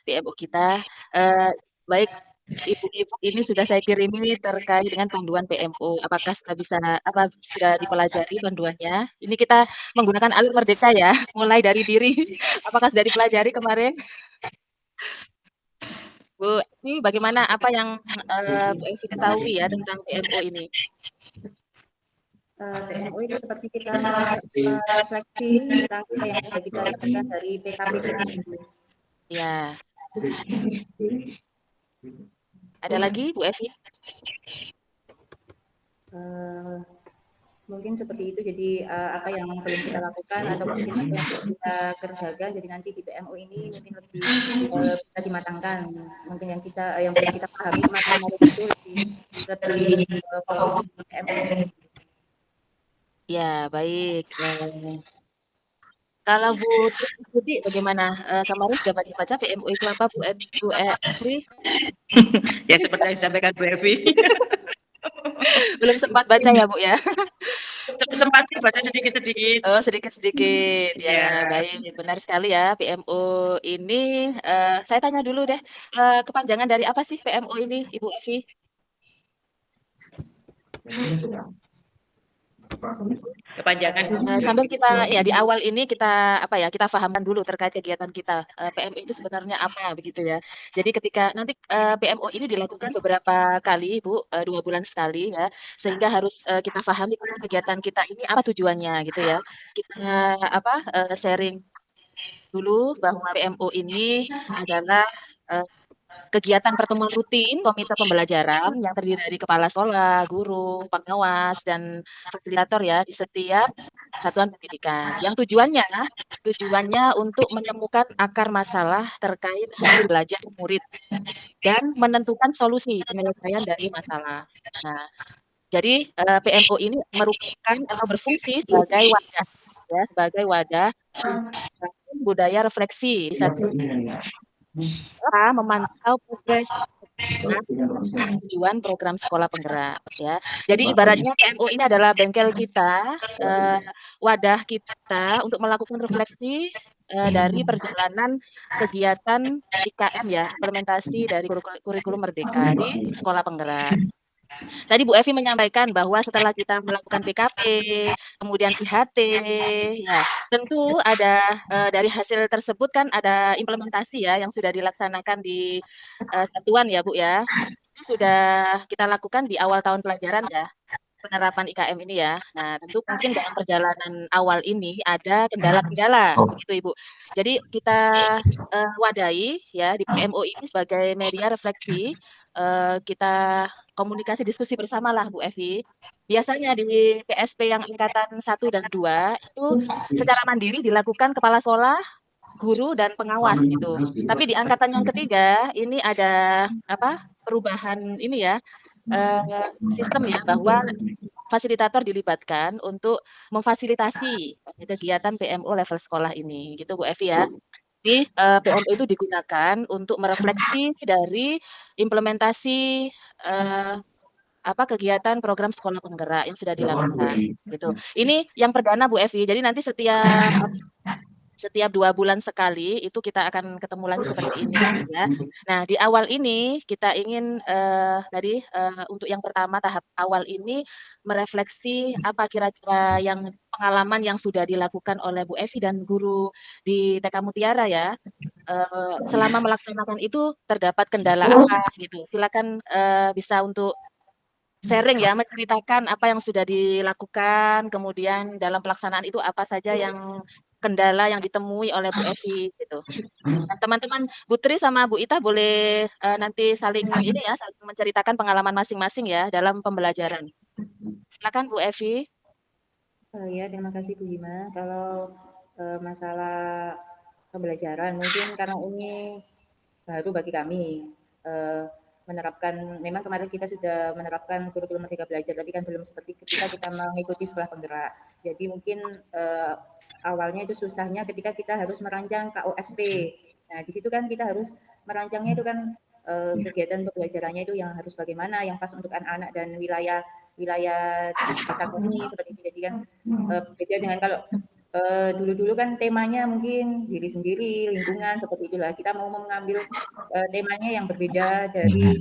PMO kita. Baik Ibu-ibu ini sudah saya kirimi terkait dengan panduan PMO. Apakah sudah dipelajari panduannya? Ini kita menggunakan alur merdeka ya, mulai dari diri. Apakah sudah dipelajari kemarin? Bu, ini bagaimana apa yang Bu Evi ketahui ya tentang PMO ini? PMO itu seperti kita merefleksi tentang apa yang sudah kita dapatkan dari PKP kita dulu. Ya. Ada lagi Bu Evi? Mungkin seperti itu. Jadi apa yang belum kita lakukan atau mungkin apa yang belum kita kerjakan, jadi nanti di PMO ini mungkin lebih bisa dimatangkan. Mungkin yang belum kita pahami kemarin itu lebih fokus di PMO. Ya, baik. Kalau Bu Tuti bagaimana? Kemarin sudah baca PMO itu apa Bu Tri? Ya seperti yang disampaikan Bu Evi. Belum sempat baca ya Bu ya? Sempat sih baca sedikit-sedikit. Oh, sedikit-sedikit. Ya, Ya. baik. Benar sekali ya. PMO ini, saya tanya dulu deh, kepanjangan dari apa sih PMO ini, Ibu Evi? Kepanjangan. Sambil kita ya di awal ini kita kita pahamkan dulu terkait kegiatan kita. PMO itu sebenarnya apa begitu ya. Jadi ketika nanti PMO ini dilakukan beberapa kali Bu, 2 bulan sekali ya, sehingga harus kita pahami kegiatan kita ini apa tujuannya gitu ya. Kita sharing dulu bahwa PMO ini adalah kegiatan pertemuan rutin komite pembelajaran yang terdiri dari kepala sekolah, guru, pengawas, dan fasilitator ya di setiap satuan pendidikan. Yang tujuannya untuk menemukan akar masalah terkait hasil belajar murid dan menentukan solusi penyelesaian dari masalah. Nah, jadi PMO ini merupakan atau berfungsi sebagai wadah budaya refleksi di satu memantau progres tujuan program sekolah penggerak ya. Jadi ibaratnya PMO ini adalah bengkel kita, wadah kita untuk melakukan refleksi dari perjalanan kegiatan IKM ya, implementasi dari kurikulum Merdeka di sekolah penggerak. Tadi Bu Evi menyampaikan bahwa setelah kita melakukan PKP, kemudian IHT, ya tentu ada dari hasil tersebut kan ada implementasi ya yang sudah dilaksanakan di satuan ya Bu ya. Itu sudah kita lakukan di awal tahun pelajaran ya, penerapan IKM ini ya. Nah, tentu mungkin dalam perjalanan awal ini ada kendala-kendala begitu Ibu. Jadi kita wadahi ya di PMO ini sebagai media refleksi, kita komunikasi diskusi bersamalah Bu Evi. Biasanya di PSP yang angkatan 1 dan 2 itu secara mandiri dilakukan kepala sekolah, guru, dan pengawas gitu. Tapi di angkatan yang ketiga ini ada perubahan ini ya, sistem ya bahwa fasilitator dilibatkan untuk memfasilitasi kegiatan PMO level sekolah ini, gitu Bu Evi ya. Jadi PMO itu digunakan untuk merefleksi dari implementasi kegiatan program sekolah penggerak yang sudah dilakukan, gitu. Ini yang perdana Bu Evi. Jadi nanti setiap 2 bulan sekali itu kita akan ketemu lagi seperti ini ya. Nah, di awal ini kita ingin untuk yang pertama tahap awal ini merefleksi apa kira-kira pengalaman yang sudah dilakukan oleh Bu Evi dan guru di TK Mutiara ya. Selama melaksanakan itu terdapat kendala apa gitu. Silakan bisa untuk sharing ya, menceritakan apa yang sudah dilakukan, kemudian dalam pelaksanaan itu apa saja kendala yang ditemui oleh Bu Evi gitu. Dan teman-teman Bu Tri sama Bu Ita boleh nanti saling menceritakan pengalaman masing-masing ya dalam pembelajaran. Silakan Bu Evi. Ya, terima kasih Bu Hima. Kalau masalah pembelajaran mungkin karena ini baru bagi kami menerapkan, memang kemarin kita sudah menerapkan kurikulum Merdeka Belajar, tapi kan belum seperti ketika kita mengikuti sekolah penggerak. Jadi mungkin awalnya itu susahnya ketika kita harus merancang KOSP. Nah, di situ kan kita harus merancangnya itu kan kegiatan pembelajarannya itu yang harus bagaimana, yang pas untuk anak-anak dan wilayah desa kami seperti itu. Jadi kan beda dengan kalau dulu-dulu kan temanya mungkin diri sendiri, lingkungan, seperti itulah. Kita mau mengambil temanya yang berbeda dari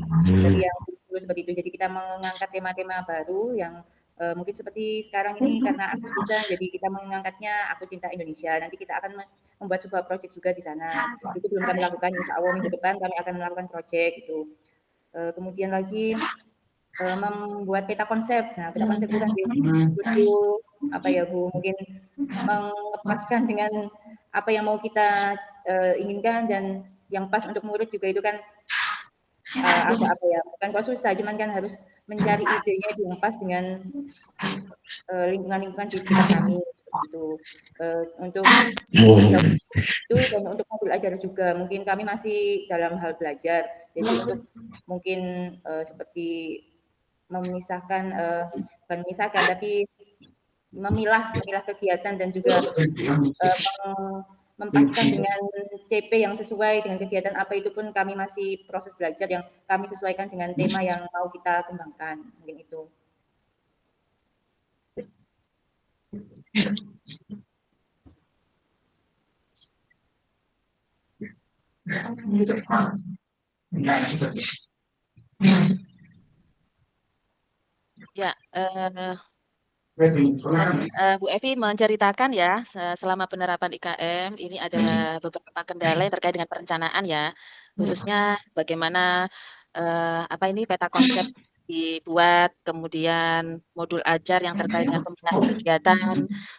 yang dulu seperti itu. Jadi kita mengangkat tema-tema baru yang mungkin seperti sekarang ini karena aku Susan, jadi kita mengangkatnya Aku Cinta Indonesia. Nanti kita akan membuat sebuah proyek juga di sana. Itu belum kami lakukan, insya Allah minggu depan kami akan melakukan proyek itu. Kemudian lagi membuat peta konsep. Nah, peta konsep itu kan butuh apa ya Bu, mungkin mengepaskan dengan apa yang mau kita inginkan dan yang pas untuk murid juga itu kan agak apa ya, bukan kok susah, cuman kan harus mencari idenya yang pas dengan lingkungan-lingkungan di sekitar kami itu untuk jauh itu dan untuk mobil ajar juga mungkin kami masih dalam hal belajar jadi untuk mungkin seperti memisahkan bukan memisahkan tapi memilah kegiatan dan juga mempaskan dengan CP yang sesuai dengan kegiatan apa itu pun kami masih proses belajar yang kami sesuaikan dengan tema yang mau kita kembangkan mungkin itu. Ya, Bu Evi menceritakan ya, selama penerapan IKM ini ada beberapa kendala yang terkait dengan perencanaan ya, khususnya bagaimana apa ini peta konsep dibuat, kemudian modul ajar yang terkait dengan pembinaan kegiatan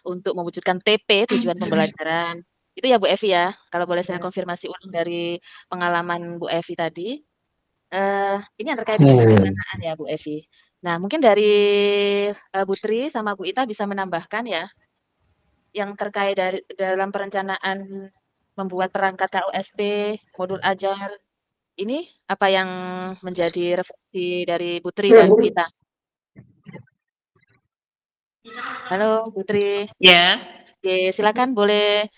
untuk mewujudkan TP tujuan pembelajaran. Itu ya Bu Evi ya, kalau boleh saya Ya. konfirmasi ulang dari pengalaman Bu Evi tadi. Ini yang terkait dengan perencanaan ya Bu Evi. Nah, mungkin dari Bu Tri sama Bu Ita bisa menambahkan ya, yang terkait dalam perencanaan membuat perangkat KUSP, modul ajar, ini apa yang menjadi refleksi dari Bu Tri dan Bu Ita? Halo Bu Tri. Ya. Oke, silakan boleh.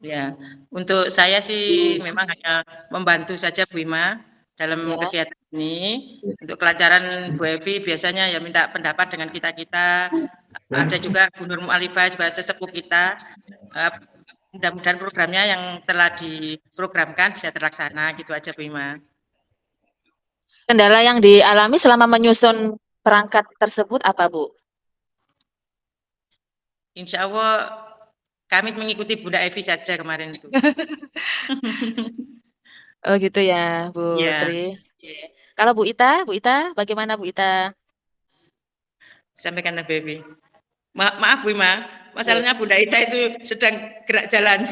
Ya, untuk saya sih memang hanya membantu saja Bu Ima dalam Ya. kegiatan ini. Untuk kelancaran Bu Evi biasanya ya minta pendapat dengan kita-kita. Ada juga Bu Nur Mu'alifah sebagai sesepuh kita. Mudah-mudahan programnya yang telah diprogramkan bisa terlaksana gitu aja Bu Ima. Kendala yang dialami selama menyusun perangkat tersebut apa Bu? Insya Allah kami mengikuti Bunda Evi saja kemarin itu. Oh gitu ya Bu Ya, Tri. Kalau Bu Ita bagaimana Bu Ita? sampaikan Bu Evi. Maaf Bu Ima, Oke. masalahnya Bunda Ita itu sedang gerak jalan.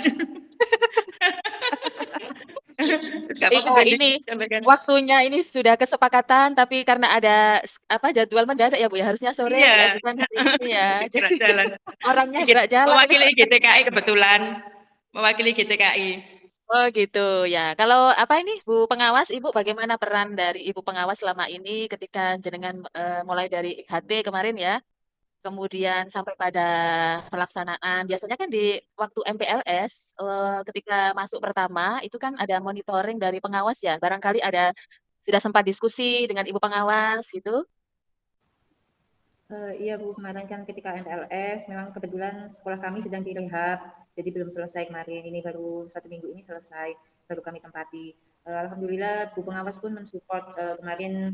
Gak Iya, apa-apa ini sampaikan. waktunya ini sudah kesepakatan, tapi karena ada apa jadwal mendadak ya Bu ya, harusnya sore Iya, diajukan hari ini ya. gerak Jadi jalan. orangnya gerak jalan. Mewakili GTKI kebetulan, mewakili GTKI. Oh gitu ya. Kalau apa ini Bu pengawas, Ibu bagaimana peran dari Ibu pengawas selama ini ketika jenengan mulai dari IKT kemarin ya? Kemudian sampai pada pelaksanaan. Biasanya kan di waktu MPLS, ketika masuk pertama, itu kan ada monitoring dari pengawas ya. Barangkali sudah sempat diskusi dengan ibu pengawas gitu? Iya Bu, kemarin kan ketika MPLS memang kebetulan sekolah kami sedang direhab, jadi belum selesai kemarin. Ini baru 1 minggu ini selesai, baru kami tempati. Alhamdulillah Bu pengawas pun mensupport kemarin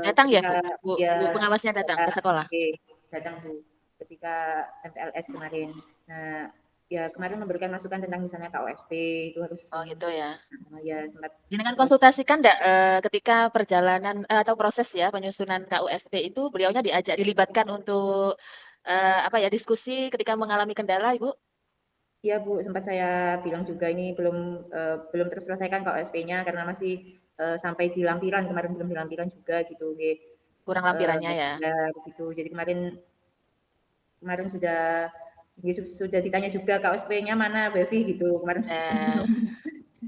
Datang ya ketika Bu? Bu ya pengawasnya datang ke sekolah? oke, datang Bu ketika MPLS kemarin. Nah, ya kemarin memberikan masukan tentang misalnya KOSP itu harus Oh gitu ya. ya sempat Jenengan konsultasikan nggak ketika perjalanan atau proses ya penyusunan KUSP itu beliaunya dilibatkan untuk apa ya diskusi ketika mengalami kendala Ibu? Iya Bu, sempat saya bilang juga ini belum terselesaikan KOSP-nya karena masih sampai di lampiran kemarin belum di lampiran juga gitu. Kurang lampirannya ya. Ya begitu. Jadi kemarin kemarin sudah ditanya juga KOSP-nya mana Bu Evi gitu kemarin.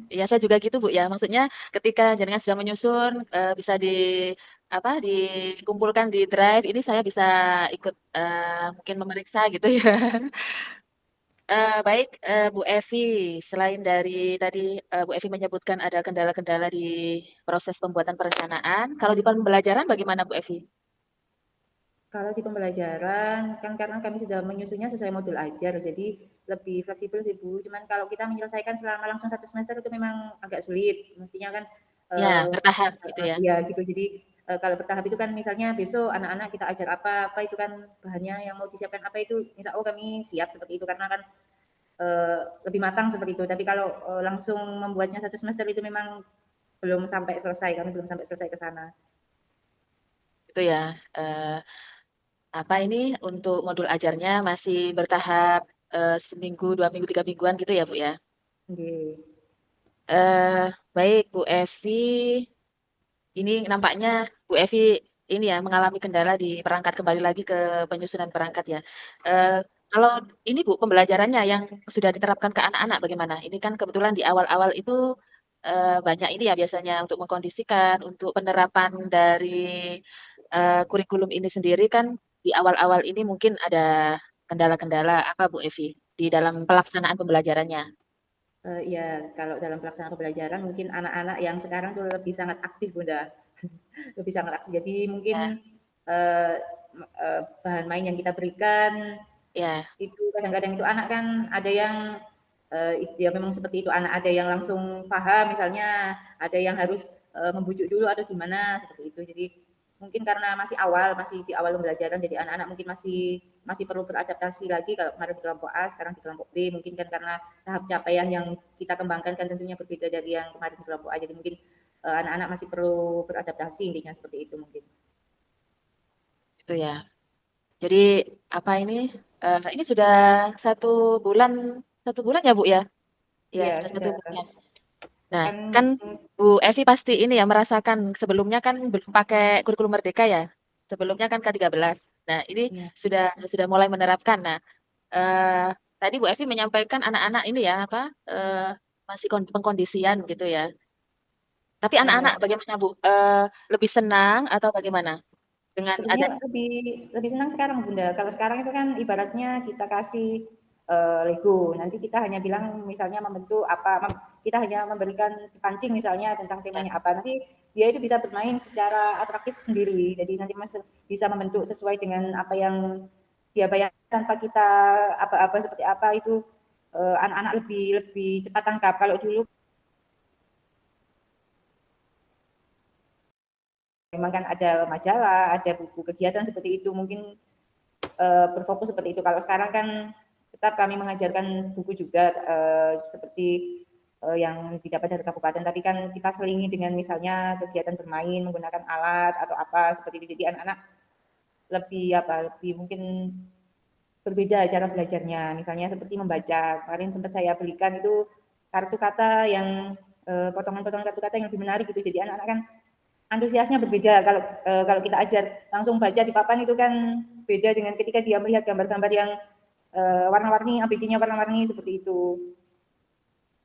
Ya saya juga gitu Bu ya. Maksudnya ketika jenengan sudah menyusun bisa dikumpulkan di drive ini saya bisa ikut mungkin memeriksa gitu ya. Baik Bu Evi, selain dari tadi Bu Evi menyebutkan ada kendala-kendala di proses pembuatan perencanaan, kalau di pembelajaran bagaimana Bu Evi? Kalau di pembelajaran, kan karena kami sudah menyusunnya sesuai modul ajar, jadi lebih fleksibel sih Bu. Cuman kalau kita menyelesaikan selama langsung 1 semester itu memang agak sulit. Mestinya kan, Ya, bertahap gitu ya. ya gitu. Jadi kalau bertahap itu kan misalnya besok anak-anak kita ajar apa itu kan bahannya yang mau disiapkan apa itu, misal oh kami siap seperti itu karena kan lebih matang seperti itu. Tapi kalau langsung membuatnya 1 semester itu memang belum sampai selesai, kami belum sampai selesai ke sana. Itu ya. Apa ini untuk modul ajarnya masih bertahap seminggu, 2 minggu, 3 mingguan gitu ya Bu ya. Nggih. Baik Bu Evi, ini nampaknya Bu Evi ini ya mengalami kendala di perangkat, kembali lagi ke penyusunan perangkat ya. Kalau ini Bu pembelajarannya yang sudah diterapkan ke anak-anak bagaimana? Ini kan kebetulan di awal-awal itu banyak ini ya biasanya untuk mengkondisikan, untuk penerapan dari kurikulum ini sendiri kan di awal-awal ini mungkin ada kendala-kendala apa Bu Evi di dalam pelaksanaan pembelajarannya? Ya, kalau dalam pelaksanaan pembelajaran mungkin anak-anak yang sekarang tuh lebih sangat aktif Bunda, lebih sangat aktif. Jadi mungkin Ya, eh, bahan main yang kita berikan ya, itu kadang-kadang itu anak kan ada yang ya memang seperti itu anak ada yang langsung paham misalnya, ada yang harus membujuk dulu atau gimana seperti itu. Jadi mungkin karena masih di awal pembelajaran, jadi anak-anak mungkin masih masih perlu beradaptasi lagi. Kalau kemarin di kelompok A, sekarang di kelompok B, mungkin kan karena tahap capaian yang kita kembangkan kan tentunya berbeda dari yang kemarin di kelompok A. Jadi mungkin anak-anak masih perlu beradaptasi, intinya seperti itu mungkin. itu ya. Jadi apa ini sudah 1 bulan, 1 bulan ya Bu ya? Ya Iya sudah satu sudah bulan. Nah kan. kan Bu Evi pasti ini ya merasakan sebelumnya kan belum pakai kurikulum Merdeka ya? Sebelumnya kan K13. Nah ini Ya, sudah mulai menerapkan. Nah tadi Bu Evi menyampaikan anak-anak ini ya apa masih pengkondisian gitu ya. Tapi anak-anak eh, bagaimana Bu? Lebih senang atau bagaimana dengan ada? sebenarnya lebih lebih senang sekarang Bunda. Kalau sekarang itu kan ibaratnya kita kasih Lego. Nanti kita hanya bilang misalnya membentuk apa, kita hanya memberikan pancing misalnya tentang Ya, temanya apa. Nanti dia itu bisa bermain secara atraktif sendiri. Jadi nanti masih bisa membentuk sesuai dengan apa yang dia bayangkan tanpa kita apa-apa seperti apa itu anak-anak lebih lebih cepat tangkap. Kalau dulu memang kan ada majalah, ada buku kegiatan seperti itu, mungkin berfokus seperti itu. Kalau sekarang kan tetap kami mengajarkan buku juga seperti yang didapat dari kabupaten, tapi kan kita selingi dengan misalnya kegiatan bermain menggunakan alat atau apa seperti itu. Jadi anak-anak lebih mungkin berbeda cara belajarnya. Misalnya seperti membaca. Kemarin sempat saya belikan itu kartu kata yang potongan-potongan kartu kata yang lebih menarik gitu. Jadi anak-anak kan antusiasnya berbeda. Kalau kita ajar langsung baca di papan itu kan beda dengan ketika dia melihat gambar-gambar yang warna-warni, ABCD-nya warna-warni seperti itu.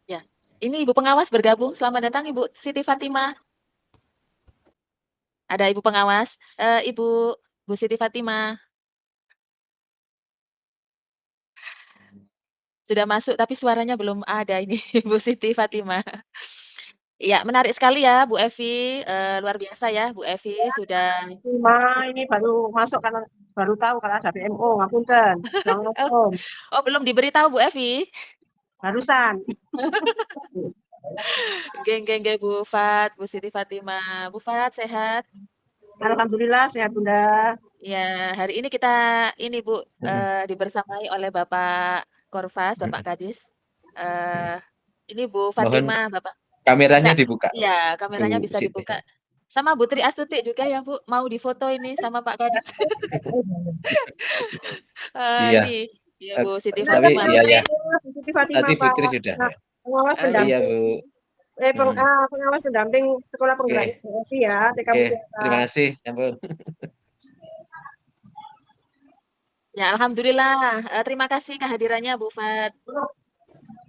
ya. Ini Ibu pengawas bergabung. Selamat datang Ibu Siti Fatimah. Ada Ibu pengawas, Bu Siti Fatimah. Sudah masuk tapi suaranya belum ada ini Bu Siti Fatimah. Iya, menarik sekali ya Bu Evi, luar biasa ya Bu Evi sudah Cuma ini baru masuk karena baru tahu kalau ada PMO, ngapunten. oh Assalamualaikum. oh belum diberitahu Bu Evi? Barusan. Nggih nggih nggih Bu Fat, Bu Siti Fatimah. Bu Fat sehat? Alhamdulillah sehat Bunda. Ya, hari ini kita ini Bu, dibersamai oleh Bapak Korfas, Bapak Kadis. Eee, ini Bu Mohon Fatimah, Bapak bisa kameranya dibuka, iya, kameranya Bu bisa Siti. dibuka. Sama Bu Tri Astuti juga ya, Bu, mau difoto ini sama Pak Kadis. Iya, Ini, ya Bu Siti Pernah tapi kan Fatimah, iya Bu pengawas ya, Tri. Siti Fatimah tadi Pak Fitri sudah nah, ya. pengawas Oh Iya pendamping iya, Bu. Hmm. pengawas pendamping sekolah penggerak Oke, inovasi ya, TK oke. Mutiara. Terima kasih, Ampun. ya alhamdulillah, terima kasih kehadirannya Bu Fat.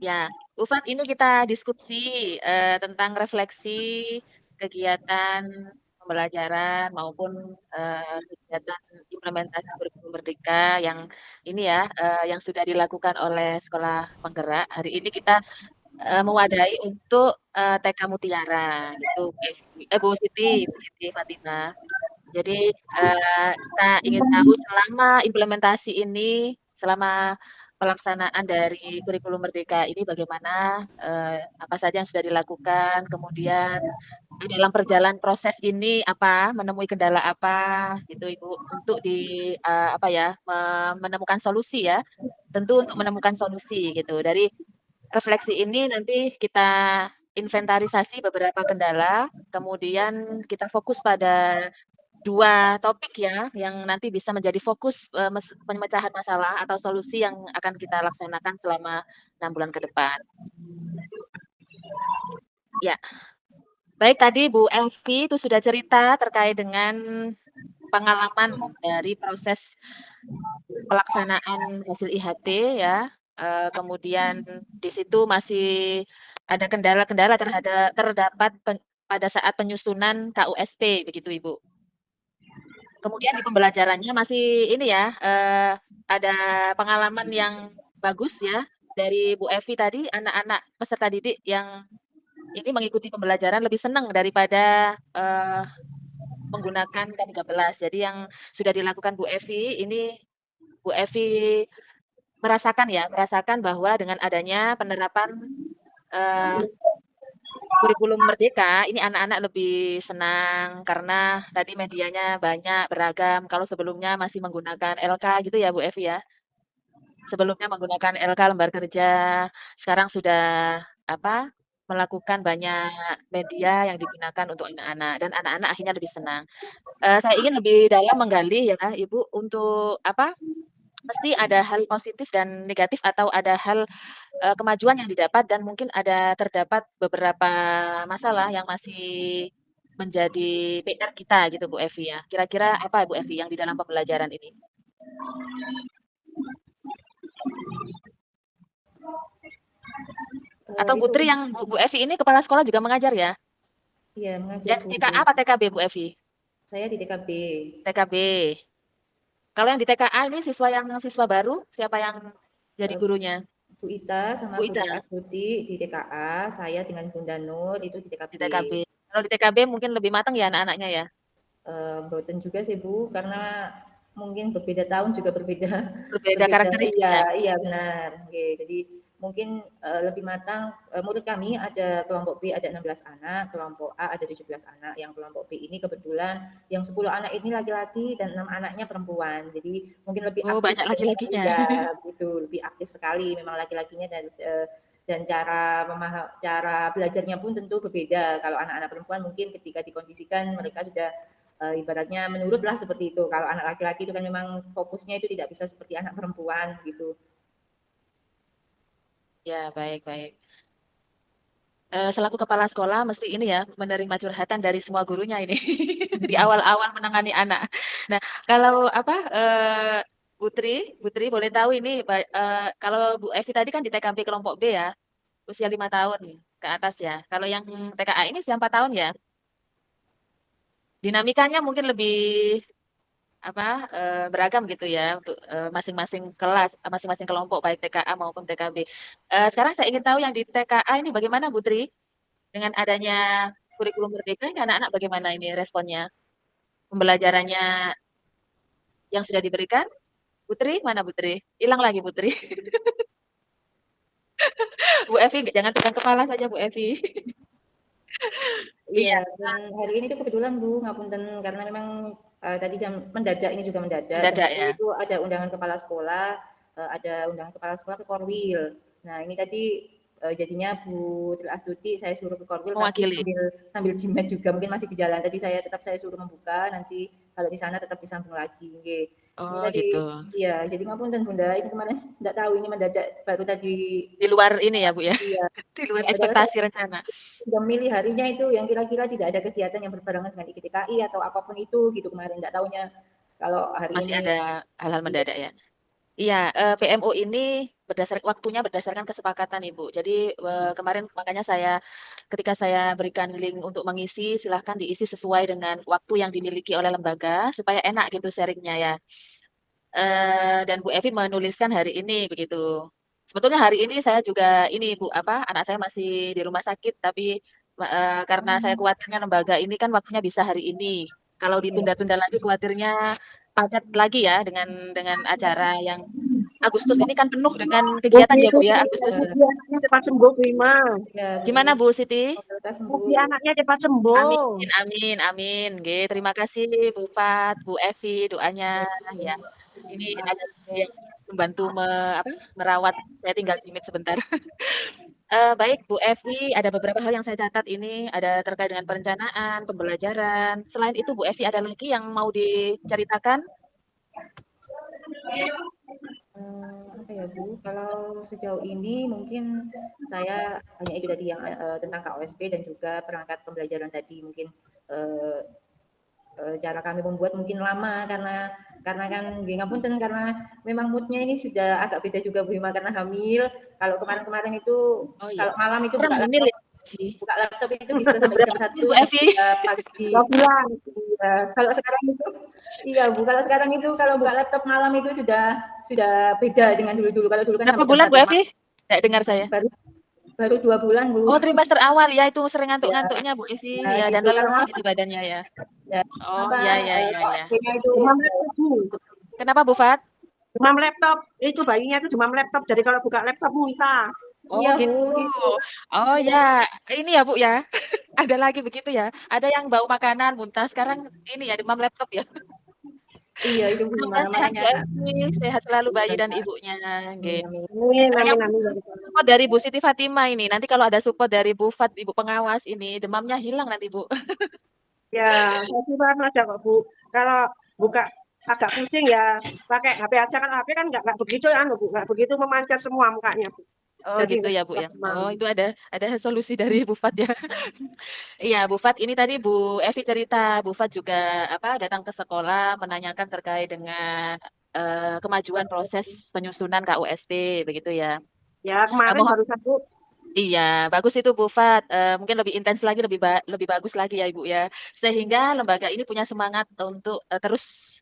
Ya, Bu Fat ini kita diskusi, tentang refleksi kegiatan pembelajaran maupun, kegiatan implementasi kurikulum Merdeka yang ini ya, yang sudah dilakukan oleh Sekolah Penggerak. Hari ini kita, mewadahi untuk, TK Mutiara gitu, Bu Siti Fatimah. Jadi, kita ingin tahu selama implementasi ini, selama pelaksanaan dari kurikulum merdeka ini bagaimana, apa saja yang sudah dilakukan, kemudian dalam perjalanan proses ini apa, menemui kendala apa gitu Ibu, untuk apa ya, menemukan solusi ya, tentu untuk menemukan solusi gitu. Dari refleksi ini nanti kita inventarisasi beberapa kendala, kemudian kita fokus pada 2 topik ya, yang nanti bisa menjadi fokus, pemecahan masalah atau solusi yang akan kita laksanakan selama 6 bulan ke depan. Ya, baik tadi Bu Elvi itu sudah cerita terkait dengan pengalaman dari proses pelaksanaan hasil IHT ya, kemudian di situ masih ada kendala-kendala terdapat pada saat penyusunan KUSP begitu Ibu. Kemudian di pembelajarannya masih ini ya, ada pengalaman yang bagus ya dari Bu Evi tadi, anak-anak peserta didik yang ini mengikuti pembelajaran lebih senang daripada, menggunakan K13. Jadi yang sudah dilakukan Bu Evi, ini Bu Evi merasakan bahwa dengan adanya penerapan, eee, kurikulum merdeka, ini anak-anak lebih senang karena tadi medianya banyak, beragam. Kalau sebelumnya masih menggunakan LK gitu ya, Bu Evi ya? Sebelumnya menggunakan LK lembar kerja, sekarang sudah apa, melakukan banyak media yang digunakan untuk anak-anak dan anak-anak akhirnya lebih senang. Saya ingin lebih dalam menggali ya, Ibu, untuk apa, pasti ada hal positif dan negatif atau ada hal kemajuan yang didapat dan mungkin terdapat beberapa masalah yang masih menjadi PR kita gitu Bu Evi ya. Kira-kira apa Bu Evi yang di dalam pembelajaran ini? Atau Itu Putri yang Bu Evi ini kepala sekolah juga mengajar ya? iya mengajar Yang Bu. TKA apa TKB Bu Evi? Saya di TKB. TKB. Kalau yang di TKA ini siswa baru, siapa yang jadi Eh, gurunya? Bu Ita sama Bu Bu Ita Astuti di TKA, saya dengan Bunda Nur itu di di TKB. TKB. Kalau di TKB mungkin lebih matang ya anak-anaknya ya? Boten juga sih Bu, karena mungkin berbeda tahun juga berbeda Berbeda berbeda karakteristik iya ya? iya benar. Oke, jadi mungkin lebih matang. Murid kami ada kelompok B ada 16 anak, kelompok A ada 17 anak. Yang kelompok B ini kebetulan yang 10 anak ini laki-laki dan 6 anaknya perempuan. Jadi mungkin lebih Oh aktif banyak dari laki-lakinya. ya gitu, lebih aktif sekali memang laki-lakinya dan cara belajarnya pun tentu berbeda. Kalau anak-anak perempuan mungkin ketika dikondisikan mereka sudah ibaratnya menurutlah seperti itu. Kalau anak laki-laki itu kan memang fokusnya itu tidak bisa seperti anak perempuan gitu. Ya, baik-baik. Selaku kepala sekolah mesti ini ya, menerima curhatan dari semua gurunya ini, di awal-awal menangani anak. Nah, kalau apa, Putri boleh tahu ini kalau Bu Evi tadi kan di TKB kelompok B ya, usia 5 tahun ke atas ya. Kalau yang TKA ini usia 4 tahun ya? Dinamikanya mungkin lebih apa, beragam gitu ya untuk, masing-masing kelas, masing-masing kelompok baik TKA maupun TKB. Sekarang saya ingin tahu yang di TKA ini bagaimana Putri? Dengan adanya kurikulum merdeka ini anak-anak bagaimana ini responnya? Pembelajarannya yang sudah diberikan? Putri, mana Putri? Hilang lagi Putri. Bu Evi, jangan pegang kepala saja Bu Evi. Iya, Iya, dan hari ini tuh kebetulan Bu, ngapunten karena memang tadi jam mendadak ini juga mendadak jam mendadak 10 ya. itu ada undangan kepala sekolah, ada undangan kepala sekolah ke Korwil. Nah, ini tadi jadinya Bu Tri Astuti saya suruh ke Korwil tapi Mewakili. sambil jimat juga mungkin masih di jalan. Tadi saya suruh membuka nanti kalau di sana tetap disambung lagi. Nggih. Ini Oh tadi gitu. iya, jadi ngapunten Bunda, ini kemarin enggak tahu ini mendadak baru tadi Di luar ini ya Bu ya, iya. di luar Padahal saya ekspektasi rencana. sudah milih harinya itu yang kira-kira tidak ada kegiatan yang berbarengan dengan IKTKI atau apapun itu gitu kemarin. Enggak taunya kalau hari Masih ini ada hal-hal iya. mendadak ya. Iya, PMO ini waktunya berdasarkan kesepakatan Ibu. Jadi, kemarin makanya ketika saya berikan link untuk mengisi, silahkan diisi sesuai dengan waktu yang dimiliki oleh lembaga, supaya enak gitu sharing-nya ya. Dan Bu Evi menuliskan hari ini, begitu. Sebetulnya hari ini saya juga ini Bu, anak saya masih di rumah sakit, tapi, karena saya khawatirnya lembaga ini kan waktunya bisa hari ini, Kalau ditunda-tunda lagi khawatirnya padat lagi ya dengan acara yang Agustus ini kan penuh dengan kegiatan ya, Bu, ya, Agustus. Mugi anaknya cepat sembuh, Bu Ima. Ya, Bu. Gimana Bu Siti? Semoga sembuh. Mugi anaknya cepat sembuh. Amin, amin, amin. Nggih, terima kasih Bu Fat, Bu Evi doanya ya. Ini ada yang membantu merawat, saya tinggal jimit sebentar. Baik Bu Evi, ada beberapa hal yang saya catat ini, ada terkait dengan perencanaan, pembelajaran. Selain itu Bu Evi ada lagi yang mau diceritakan? Apa ya Bu, kalau sejauh ini mungkin saya hanya itu tadi yang tentang KOSP dan juga perangkat pembelajaran tadi mungkin cara kami membuat mungkin lama karena kan ngapunten karena memang moodnya ini sudah agak beda juga Bu Ima karena hamil. Kalau kemarin itu kalau malam itu buka hamil ya, laptop itu bisa sampai jam 1 Bu Evi pagi. Kalau sekarang itu iya Bu, kalau sekarang itu kalau buka laptop malam itu sudah beda dengan dulu-dulu. Kalau dulu kan berapa bulan Bu Evi? Tidak dengar saya. Baru 2 bulan Bu. Oh, trimester awal ya, itu sering ngantuk-ngantuknya Bu Evi ya, dan lelah gitu badannya ya. Oh, ya. Demam laptop, Bu. Kenapa Bu Fat? Demam laptop, itu bayinya itu demam laptop, jadi kalau buka laptop muntah. Oh iya, gitu. Oh ya, ini ya Bu ya. Ada lagi begitu ya. Ada yang bau makanan muntah, sekarang ini ya demam laptop ya. Iya itu Bu. Sehat Bu Evi, sehat selalu bayi dan ibunya. Nggih. Amin. Support dari Bu Siti Fatimah ini. Nanti kalau ada support dari Bu Fat, Ibu pengawas ini, demamnya hilang nanti Bu. Ya, saya kira ada kok Bu. Kalau buka agak pusing ya pakai HP aja, kan HP kan nggak begitu Bu, nggak begitu memancar semua mukanya Bu. Oh Jadi gitu ya Bu ya. Oh itu ada solusi dari Bu Fat ya. Iya Bu Fat, ini tadi Bu Evi cerita, Bu Fat juga datang ke sekolah menanyakan terkait dengan kemajuan proses penyusunan KUSP begitu ya. Ya kemarin baru satu. Iya, bagus itu Bu Fat, mungkin lebih intens lagi, lebih bagus lagi ya Ibu ya. Sehingga lembaga ini punya semangat untuk terus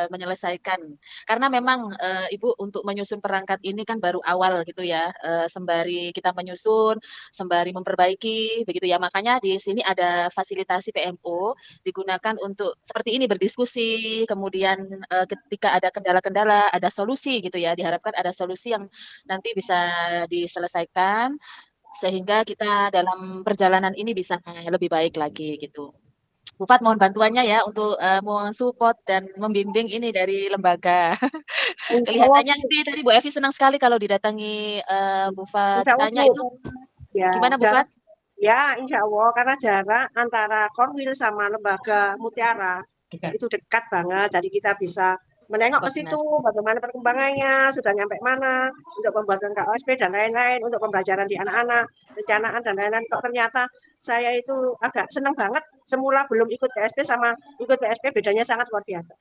menyelesaikan. Karena memang Ibu untuk menyusun perangkat ini kan baru awal gitu ya, sembari kita menyusun, sembari memperbaiki begitu ya. Makanya di sini ada fasilitasi PMO digunakan untuk seperti ini berdiskusi, kemudian ketika ada kendala-kendala, ada solusi gitu ya. Diharapkan ada solusi yang nanti bisa diselesaikan sehingga kita dalam perjalanan ini bisa lebih baik lagi gitu. Bu Fat mohon bantuannya ya untuk mensupport dan membimbing ini dari lembaga. Kelihatannya nanti tadi Bu Evi senang sekali kalau didatangi Bu Fat ditanya itu. Ya, gimana Bu Fat? Ya, insya Allah karena jarak antara Korwil sama lembaga Mutiara itu dekat banget, jadi kita bisa menengok ke situ bagaimana perkembangannya, sudah nyampe mana untuk pembuatan KOSP dan lain-lain, untuk pembelajaran di anak-anak, rencanaan dan lain-lain. Kok ternyata saya itu agak senang banget, semula belum ikut PSP sama ikut PSP bedanya sangat luar biasa.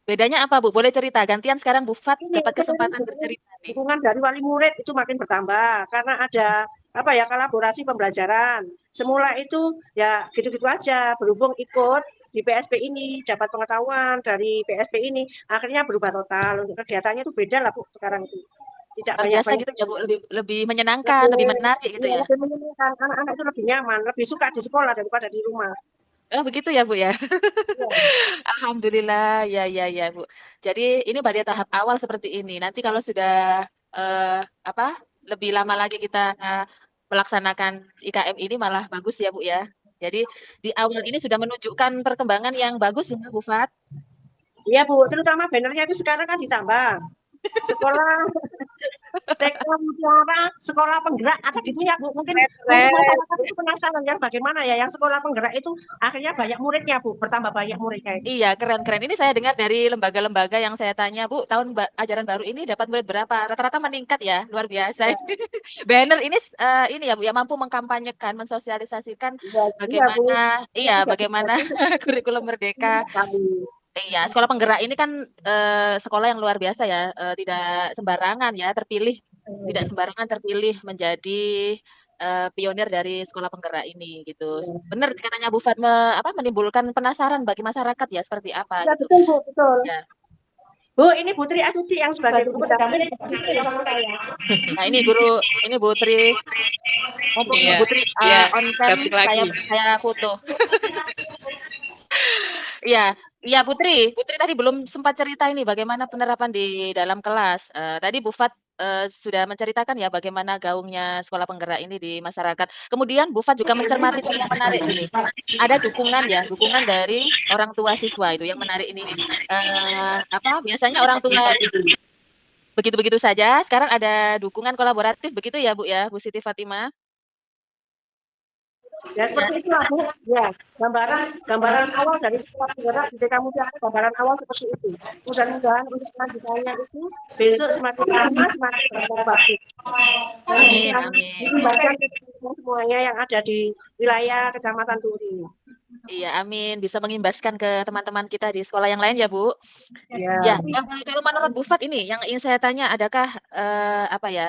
Bedanya apa Bu? Boleh cerita, gantian sekarang Bu Fat dapat kesempatan bercerita nih. Dukungan dari wali murid itu makin bertambah, karena ada kolaborasi pembelajaran. Semula itu ya gitu-gitu aja, berhubung ikut di PSP ini, dapat pengetahuan dari PSP ini, akhirnya berubah total. Untuk kegiatannya itu beda lah Bu sekarang itu. Tidak biasa gitu ya Bu, lebih menyenangkan, lebih menarik gitu ya. Lebih menyenangkan, anak-anak itu lebih nyaman, lebih suka di sekolah daripada di rumah. Oh begitu ya Bu ya. Alhamdulillah, ya Bu. Jadi ini pada tahap awal seperti ini. Nanti kalau sudah lebih lama lagi kita melaksanakan IKM ini malah bagus ya Bu ya. Jadi di awal ini sudah menunjukkan perkembangan yang bagus ya Bu Fat. Iya Bu, terutama bannernya itu sekarang kan ditambah. Sekolah TK Mutiara, sekolah penggerak, ada gitu ya Bu. Mungkin masyarakat itu penasaran ya bagaimana ya yang sekolah penggerak itu akhirnya banyak muridnya Bu, bertambah banyak muridnya. Iya, keren. Ini saya dengar dari lembaga-lembaga yang saya tanya, Bu, tahun ajaran baru ini dapat murid berapa? Rata-rata meningkat ya, luar biasa. Banner ini ya Bu, ya mampu mengkampanyekan, mensosialisasikan bagaimana bagaimana kurikulum merdeka. Iya, sekolah penggerak ini kan sekolah yang luar biasa ya, tidak sembarangan ya tidak sembarangan terpilih menjadi pionir dari sekolah penggerak ini gitu. Benar katanya Bu Fat menimbulkan penasaran bagi masyarakat ya seperti apa ya, gitu. Betul Bu, betul. Ya. Bu, ini Putri Astuti yang sebagai guru pendamping. Nah, ini Bu Tri. Bu Tri on cam saya foto. Iya iya Putri tadi belum sempat cerita ini bagaimana penerapan di dalam kelas. Tadi Bu Fat, sudah menceritakan ya bagaimana gaungnya sekolah penggerak ini di masyarakat. Kemudian Bu Fat juga mencermati yang menarik gini, ada dukungan ya, dukungan dari orang tua siswa itu yang menarik ini, biasanya orang tua begitu-begitu saja, sekarang ada dukungan kolaboratif begitu ya Bu ya, Bu Siti Fatimah? Ya seperti itulah Bu. Ya, gambaran awal dari sekolah penggerak di TK Mutiara, gambaran awal seperti itu. Mudah-mudahan untuk kelanjutannya itu besok semakin lama semakin bagus. Dan Amin bisa amin. dilibatkan semuanya yang ada di wilayah Kecamatan Turi. Iya amin, bisa mengimbaskan ke teman-teman kita di sekolah yang lain ya Bu. Ya. Ya, kalau menurut Bu Fat ini yang ingin saya tanya adakah,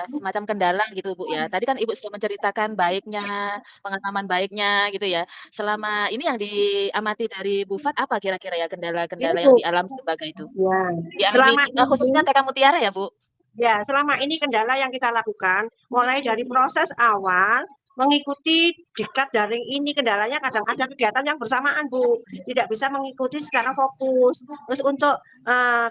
semacam kendala gitu Bu ya, tadi kan Ibu sudah menceritakan baiknya, pengalaman baiknya gitu ya. Selama ini yang diamati dari Bu Fat apa kira-kira ya Ini kendala-kendala yang Bu, dialami lembaga itu? ya. Dialami Selama ini khususnya TK Mutiara ya Bu? Ya, selama ini kendala yang kita lakukan, mulai dari proses awal, mengikuti diklat daring ini kendalanya kadang ada kegiatan yang bersamaan, Bu. Tidak bisa mengikuti secara fokus. Terus untuk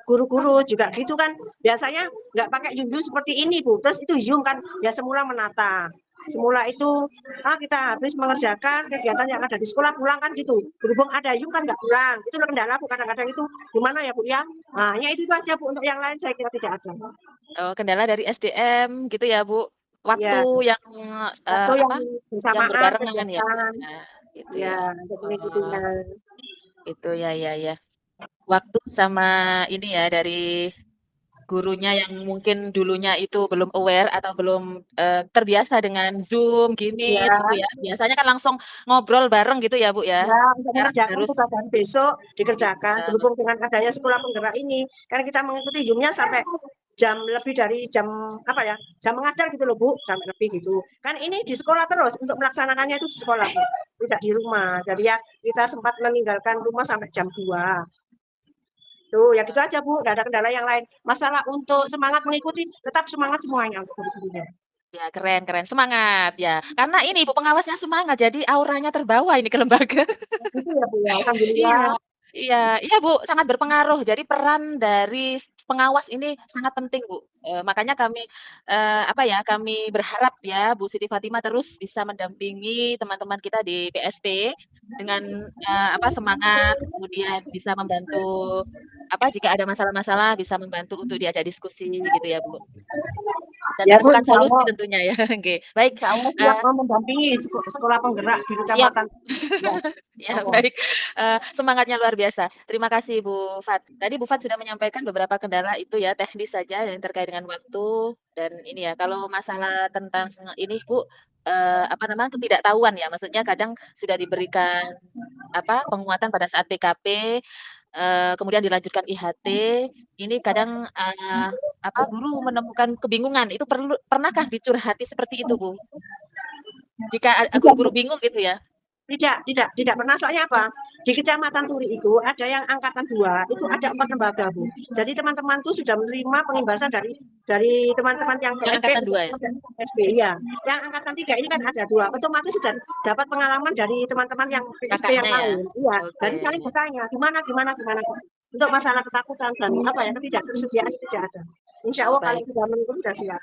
guru-guru juga gitu kan, biasanya nggak pakai Zoom seperti ini, Bu. Terus itu Zoom kan, ya semula menata. Semula itu kita habis mengerjakan kegiatan yang ada di sekolah pulang kan gitu. Berhubung ada Zoom kan nggak pulang. Itu kendala Bu, kadang-kadang itu gimana ya Bu ya. Nah, ya itu aja Bu, untuk yang lain saya kira tidak ada. Oh, kendala dari SDM gitu ya Bu? Waktu Ya, yang, atau yang yang bersamaan berbarengan ya Bu? kegiatan, Nah, gitu ya ya. untuk Oh, mengikutinya. itu ya. Waktu sama ini ya dari gurunya yang mungkin dulunya itu belum aware atau belum, terbiasa dengan Zoom, Ya, Gmeet gitu ya. Biasanya kan langsung ngobrol bareng gitu ya, Bu, ya. ya untuk Sekarang mengerjakan harus tugas hari besok dikerjakan. eee, Berhubung dengan adanya sekolah penggerak ini, karena kita mengikuti Zoom-nya sampai jam lebih dari jam jam mengajar gitu loh Bu, sampai lebih gitu. Kan ini di sekolah terus untuk melaksanakannya itu di sekolah Bu, tidak di rumah. Jadi ya kita sempat meninggalkan rumah sampai jam 2. Tuh, ya gitu aja Bu, nggak ada kendala yang lain. Masalah untuk semangat mengikuti, tetap semangat semuanya untuk guru-gurunya. ya keren keren, semangat ya. Karena ini Ibu pengawasnya semangat, jadi auranya terbawa ini ke lembaga. Gitu ya Bu ya, Iya alhamdulillah. iya, Bu, sangat berpengaruh. Jadi peran dari pengawas ini sangat penting, Bu. Makanya kami, kami berharap ya Bu Siti Fatimah terus bisa mendampingi teman-teman kita di PSP dengan, semangat, kemudian bisa membantu, jika ada masalah-masalah bisa membantu untuk diajak diskusi gitu ya, Bu. Dan Ya Bu, menemukan solusi tentunya ya, oke. Baik, insya Allah siap eee, mendampingi sekolah penggerak di siap. kecamatan. Ya, Ya, oh, baik, semangatnya luar biasa. Terima kasih Bu Fat. Tadi Bu Fat sudah menyampaikan beberapa kendala itu ya, teknis saja yang terkait dengan waktu dan ini ya, kalau masalah tentang ini Bu, ketidaktahuan ya, maksudnya kadang sudah diberikan, penguatan pada saat PKP, kemudian dilanjutkan IHT, ini kadang, guru menemukan kebingungan, itu pernahkah dicurhati seperti itu Bu? Jika tidak, guru-guru bingung gitu ya? tidak pernah. Soalnya apa? Di Kecamatan Turi itu ada yang angkatan 2, itu ada 4 lembaga, Bu. Jadi teman-teman tuh sudah menerima pengimbasan dari teman-teman yang Yang PSP angkatan untuk 2 ya? PSP ya. Yang angkatan 3 ini kan ada 2, otomatis sudah dapat pengalaman dari teman-teman yang PSP yang Kakaknya ya? lain. Iya, Oke. dan saling bertanya, gimana. Untuk masalah ketakutan dan ketidaktersediaan tidak ada. Insya Oh, Allah kalau baik. sudah mengikuti sudah siap.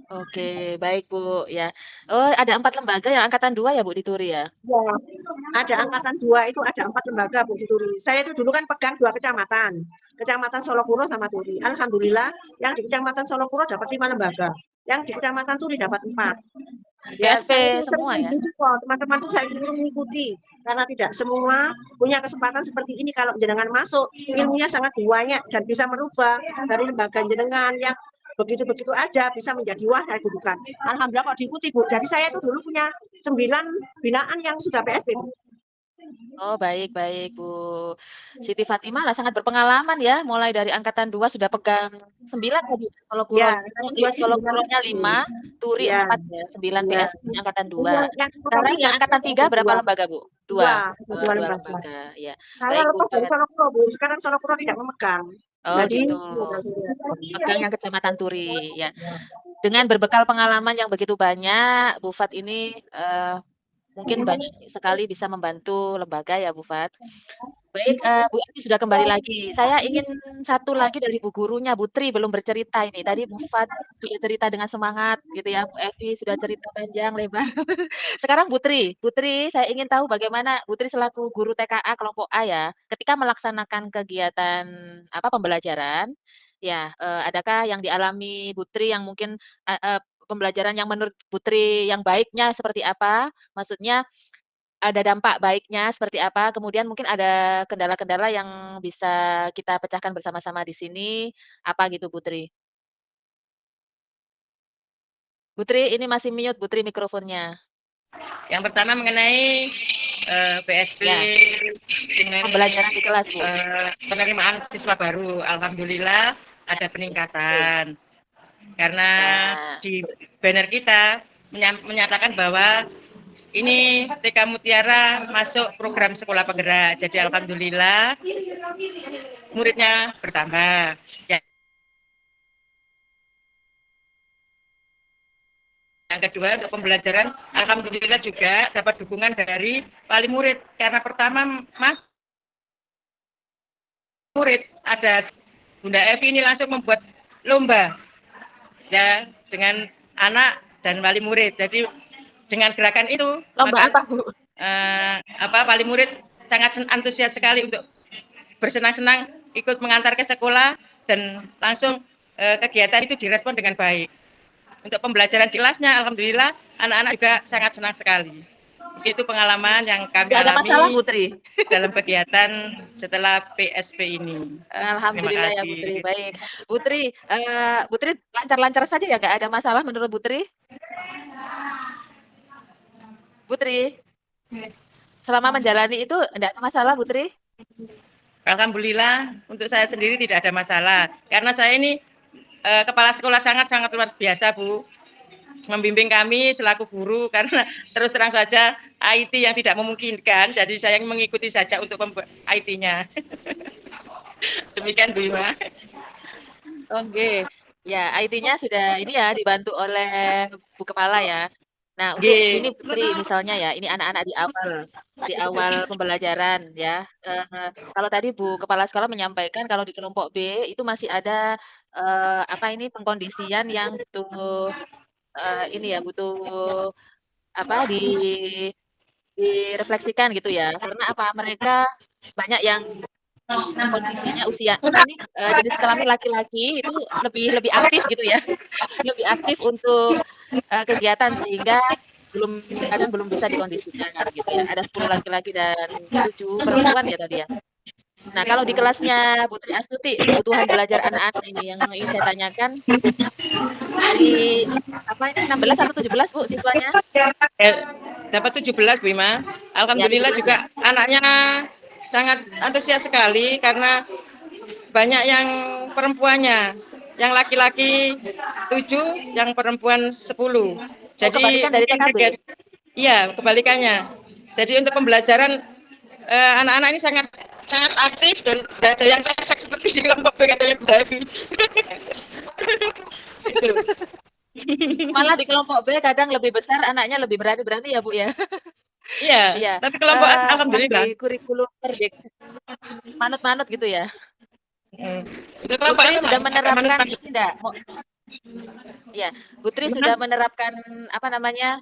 Oke, baik, Bu, ya. Oh, ada 4 lembaga yang angkatan 2 ya, Bu, di Turi ya? Ya, ada angkatan 2 itu ada 4 lembaga Bu di Turi. Saya itu dulu kan pegang 2 kecamatan. Kecamatan Solokuro sama Turi. Alhamdulillah yang di Kecamatan Solokuro dapat 5 lembaga. Yang di Kecamatan Turi dapat 4. Ya, PSP saya itu sering semua ya? support teman-teman tuh saya suruh mengikuti karena tidak semua punya kesempatan seperti ini. Kalau jenengan masuk, ilmunya sangat banyak dan bisa merubah dari lembaga jenengan yang begitu-begitu aja bisa menjadi wah saya gudukan. Alhamdulillah kok diikuti Bu. Jadi saya itu dulu punya 9 binaan yang sudah PSP Bu. Oh, baik baik, Bu. Siti Fatimah lah sangat berpengalaman ya, mulai dari angkatan 2 sudah pegang 9 tadi, kalau Ya, Kuronya yang kedua sih Solo 9 Kuronya 5, Turi ya, 4 ya, 9 ya. PSP angkatan Ini 2. yang angkatan Sekarang 3 yang itu angkatan 3 ada berapa 2. lembaga, Bu? 2? 2, ada 2 2 lembaga. lembaga, ya. Saya Baik, Bu lepas dari Fat. Solokuro Bu. Sekarang Solokuro tidak memegang. Oh, Jadi gitu. Pegang yang Kecamatan Turi, ya. Dengan berbekal pengalaman yang begitu banyak, Bu Fat ini, mungkin banyak sekali bisa membantu lembaga ya Bu Fat. Baik, Bu Evi sudah kembali lagi. Saya ingin satu lagi dari Bu gurunya, Bu Tri belum bercerita ini. Tadi Bu Fat sudah cerita dengan semangat gitu ya, Bu Evi sudah cerita panjang lebar. Sekarang Bu Tri saya ingin tahu bagaimana Bu Tri selaku guru TKA kelompok A ya, ketika melaksanakan kegiatan apa pembelajaran, ya, adakah yang dialami Bu Tri yang mungkin, pembelajaran yang menurut Bu Tri yang baiknya seperti apa? Maksudnya ada dampak baiknya seperti apa, kemudian mungkin ada kendala-kendala yang bisa kita pecahkan bersama-sama di sini, apa gitu Putri? Putri ini masih mute Putri mikrofonnya. Yang pertama mengenai PSB Ya, dengan pembelajaran di kelas Bu. penerimaan siswa baru, alhamdulillah ada peningkatan. Karena Ya. di banner kita menyatakan bahwa ini TK Mutiara masuk program sekolah penggerak. Jadi alhamdulillah muridnya bertambah. Yang kedua untuk pembelajaran, alhamdulillah juga dapat dukungan dari wali murid. Karena pertama murid ada Bunda Evi ini langsung membuat lomba ya dengan anak dan wali murid. Jadi dengan gerakan itu lomba maka, apa Bu? Wali murid sangat antusias sekali untuk bersenang-senang ikut mengantar ke sekolah dan langsung kegiatan itu direspon dengan baik. Untuk pembelajaran di kelasnya, alhamdulillah anak-anak juga sangat senang sekali. Itu pengalaman yang kami Tidak ada alami masalah Putri dalam kegiatan setelah PSB ini. Alhamdulillah ya Putri, baik. Putri lancar-lancar saja ya, nggak ada masalah menurut Putri? Putri, selama menjalani itu enggak ada masalah Putri? Alhamdulillah untuk saya sendiri tidak ada masalah. Karena saya ini kepala sekolah sangat-sangat luar biasa Bu. Membimbing kami selaku guru karena terus terang saja IT yang tidak memungkinkan. Jadi saya mengikuti saja untuk IT-nya. Demikian Bu Ima. Oke, ya IT-nya sudah ini ya dibantu oleh Bu Kepala ya. Nah untuk gini Putri misalnya ya, ini anak-anak di awal pembelajaran ya. Kalau tadi Bu Kepala Sekolah menyampaikan kalau di kelompok B itu masih ada apa ini pengkondisian yang butuh ini ya butuh apa direfleksikan gitu ya. Karena apa mereka banyak yang kondisinya usia ini jenis kelamin laki-laki itu lebih aktif gitu ya, lebih aktif untuk kegiatan sehingga kadang belum bisa dikondisikan gitu ya. Ada 10 laki-laki dan 7 perempuan ya tadi ya. Nah kalau di kelasnya Putri Astuti kebutuhan belajar anak-anak ini yang ingin saya tanyakan dari apa ini 16 atau 17 Bu siswanya? Dapat 17 Bu Ima. Alhamdulillah ya, juga anaknya sangat antusias sekali karena banyak yang perempuannya, yang laki-laki 7, yang perempuan 10. Jadi kebalikan dari TKB. Iya, kebalikannya. Jadi untuk pembelajaran anak-anak ini sangat aktif dan tidak ada yang resek seperti di kelompok B katanya Bu Devi. Malah di kelompok B kadang lebih besar anaknya lebih berani-berani ya Bu ya. Iya, iya. tapi kelompok alhamdulillah. Di kurikulum manut-manut gitu ya. Itu Putri sudah menerapkan ini enggak? Ya, Putri sudah menerapkan apa namanya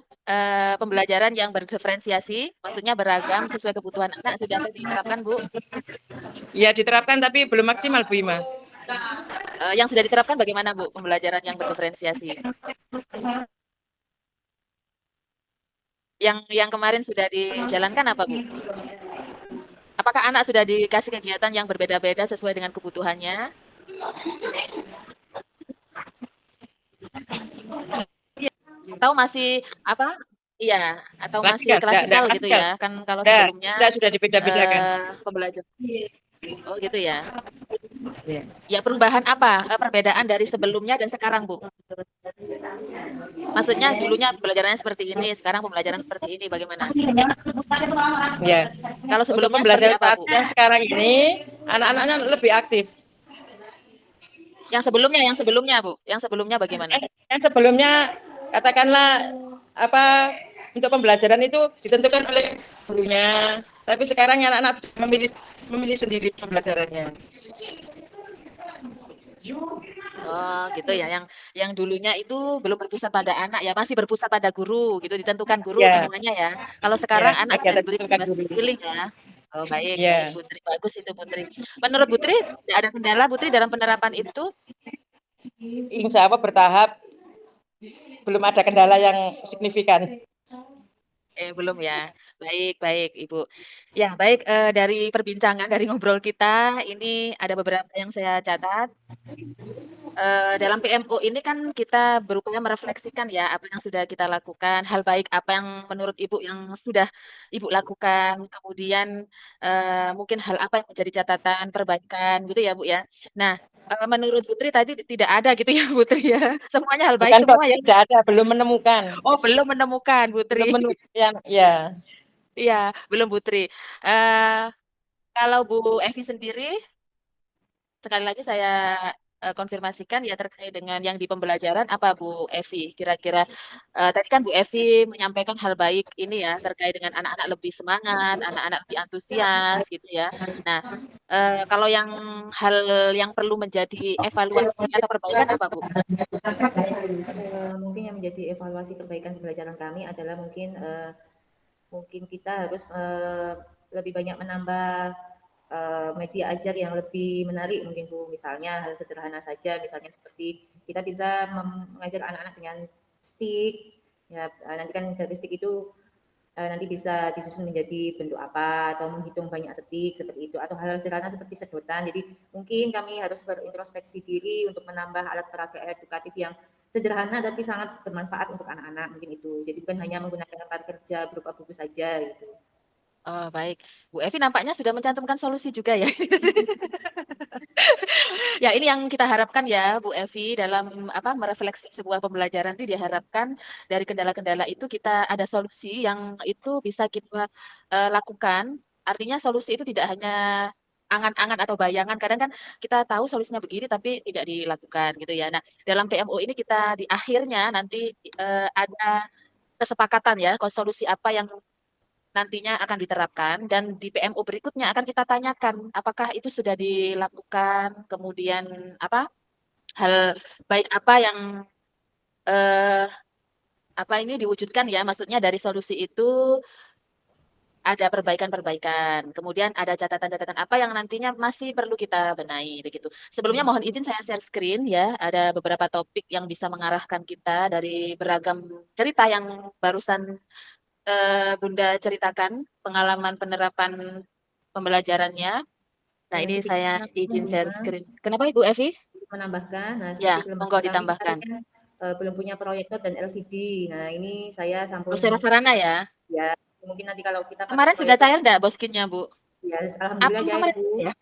pembelajaran yang berdiferensiasi, maksudnya beragam sesuai kebutuhan anak sudah diterapkan Bu? Iya diterapkan tapi belum maksimal Bu Ima. Yang sudah diterapkan bagaimana Bu pembelajaran yang berdiferensiasi? Yang kemarin sudah dijalankan apa Bu? Apakah anak sudah dikasih kegiatan yang berbeda-beda sesuai dengan kebutuhannya? Atau masih apa? Iya, atau masih klasikal gitu ya? Kan kalau sebelumnya sudah dibeda-bedakan. Pembelajaran. Oh gitu ya. Ya perubahan apa? Perbedaan dari sebelumnya dan sekarang Bu? Maksudnya dulunya pembelajarannya seperti ini, sekarang pembelajaran seperti ini, bagaimana? Ya. Kalau sebelumnya pembelajaran seperti apa Bu? Yang sekarang ini anak-anaknya lebih aktif. Yang sebelumnya Bu? Yang sebelumnya bagaimana? Yang sebelumnya katakanlah apa untuk pembelajaran itu ditentukan oleh gurunya, tapi sekarang anak-anak memilih sendiri pembelajarannya. Oh, gitu ya. Yang dulunya itu belum berpusat pada anak ya, masih berpusat pada guru gitu, ditentukan guru Ya, semuanya ya. Kalau ya, sekarang anak sudah kegiatan diberi ditentukan bebas guru. pilih ya. Oh, baik, baik Ya, Putri. Bagus itu Putri. Menurut Putri, tidak ada kendala Putri dalam penerapan itu? insya Allah bertahap, belum ada kendala yang signifikan. Belum ya. Baik, baik Ibu. Ya, baik, dari perbincangan, dari ngobrol kita, ini ada beberapa yang saya catat. Dalam PMO ini kan kita berupaya merefleksikan ya apa yang sudah kita lakukan, hal baik apa yang menurut Ibu yang sudah Ibu lakukan, kemudian, mungkin hal apa yang menjadi catatan perbaikan gitu ya, Bu, ya. Nah, menurut Putri tadi tidak ada gitu ya, Putri ya? Semuanya hal baik Bukan kok semua ya? tidak ada, belum menemukan. Oh, belum menemukan Belum Putri. menemukan, ya. Iya, belum Putri. Eee, kalau Bu Evi sendiri sekali lagi saya, konfirmasikan ya terkait dengan yang di pembelajaran apa Bu Evi kira-kira, tadi kan Bu Evi menyampaikan hal baik ini ya terkait dengan anak-anak lebih semangat, anak-anak lebih antusias gitu ya. Nah, kalau yang hal yang perlu menjadi evaluasi atau perbaikan apa Bu? Mungkin yang menjadi evaluasi perbaikan pembelajaran kami adalah mungkin kita harus lebih banyak menambah media ajar yang lebih menarik mungkin Bu. Misalnya hal sederhana saja, misalnya seperti kita bisa mengajar anak-anak dengan stick. Ya, nanti kan dari stick itu nanti bisa disusun menjadi bentuk apa atau menghitung banyak stick seperti itu atau hal-hal sederhana seperti sedotan. Jadi mungkin kami harus berintrospeksi diri untuk menambah alat peraga edukatif yang sederhana tapi sangat bermanfaat untuk anak-anak mungkin itu. Jadi bukan hanya menggunakan alat kerja berupa buku saja gitu. Oh, baik. Bu Evi nampaknya sudah mencantumkan solusi juga ya. Ya, ini yang kita harapkan ya, Bu Evi, dalam apa merefleksi sebuah pembelajaran itu diharapkan dari kendala-kendala itu kita ada solusi yang itu bisa kita lakukan. Artinya solusi itu tidak hanya angan-angan atau bayangan. Kadang kan kita tahu solusinya begini tapi tidak dilakukan gitu ya. Nah, dalam PMO ini kita di akhirnya nanti ada kesepakatan ya, solusi apa yang nantinya akan diterapkan dan di PMO berikutnya akan kita tanyakan apakah itu sudah dilakukan, kemudian apa, hal baik apa yang, eee, apa ini diwujudkan ya, maksudnya dari solusi itu ada perbaikan-perbaikan, kemudian ada catatan-catatan apa yang nantinya masih perlu kita benahi, begitu. Sebelumnya mohon izin saya share screen ya, ada beberapa topik yang bisa mengarahkan kita dari beragam cerita yang barusan Bunda ceritakan pengalaman penerapan pembelajarannya. Nah, ini Sedikit saya izin share menambahkan, screen. Kenapa Ibu Evi? menambahkan, nah Ya, seperti monggo kelemahan kami ditambahkan. kan belum punya proyektor dan LCD. Nah ini saya Oh, sampun sarana ya? ya mungkin nanti kalau kita pakai Kemarin sudah proyektor, cair nggak boskinnya, Bu? ya alhamdulillah Aman ya kemarin Ibu. ya?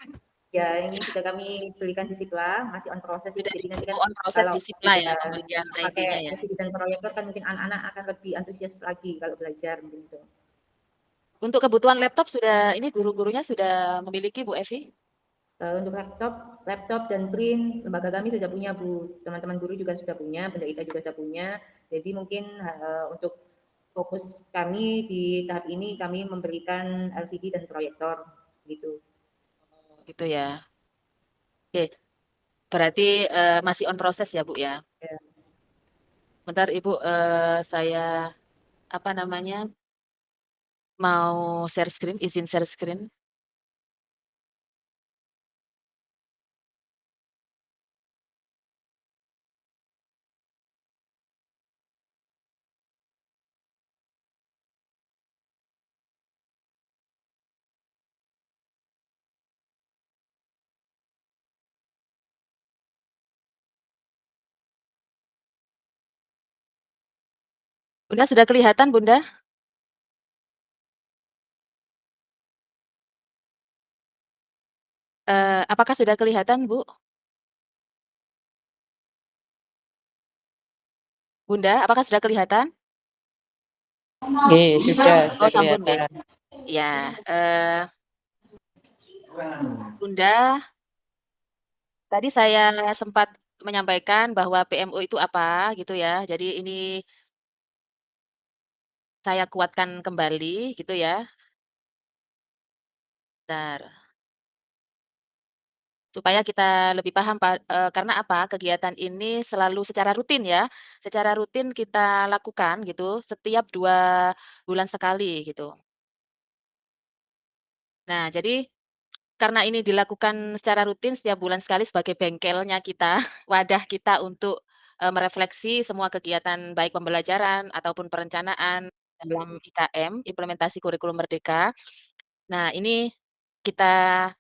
Ya ini sudah kami belikan di Sipla, masih on proses itu. Sudah Jadi nanti kan on proses kalau di Sipla ya ya pembelian IT-nya pakai ya? LCD dan proyektor kan mungkin anak-anak akan lebih antusias lagi kalau belajar mungkin itu. Untuk kebutuhan laptop sudah ini guru-gurunya sudah memiliki Bu Evi? Untuk laptop dan print lembaga kami sudah punya Bu. Teman-teman guru juga sudah punya, Bunda Ika juga sudah punya. Jadi mungkin untuk fokus kami di tahap ini kami memberikan LCD dan proyektor gitu. Gitu ya. Oke, berarti masih on proses ya, Bu ya? Ya. Bentar Ibu, saya apa namanya, mau share screen, izin share screen. Bunda sudah kelihatan, Bunda? Apakah sudah kelihatan, Bu? Bunda, apakah sudah kelihatan? Sudah Oh, sampun nggih. kelihatan. Ya, Bunda, tadi saya sempat menyampaikan bahwa PMO itu apa, gitu ya. Jadi ini saya kuatkan kembali gitu ya. Bentar. Supaya kita lebih paham karena apa, kegiatan ini selalu secara rutin ya, secara rutin kita lakukan gitu, setiap 2 bulan sekali gitu. Nah, jadi karena ini dilakukan secara rutin setiap bulan sekali sebagai bengkelnya kita, wadah kita untuk, merefleksi semua kegiatan baik pembelajaran ataupun perencanaan dalam IKM, implementasi kurikulum merdeka. Nah, ini kita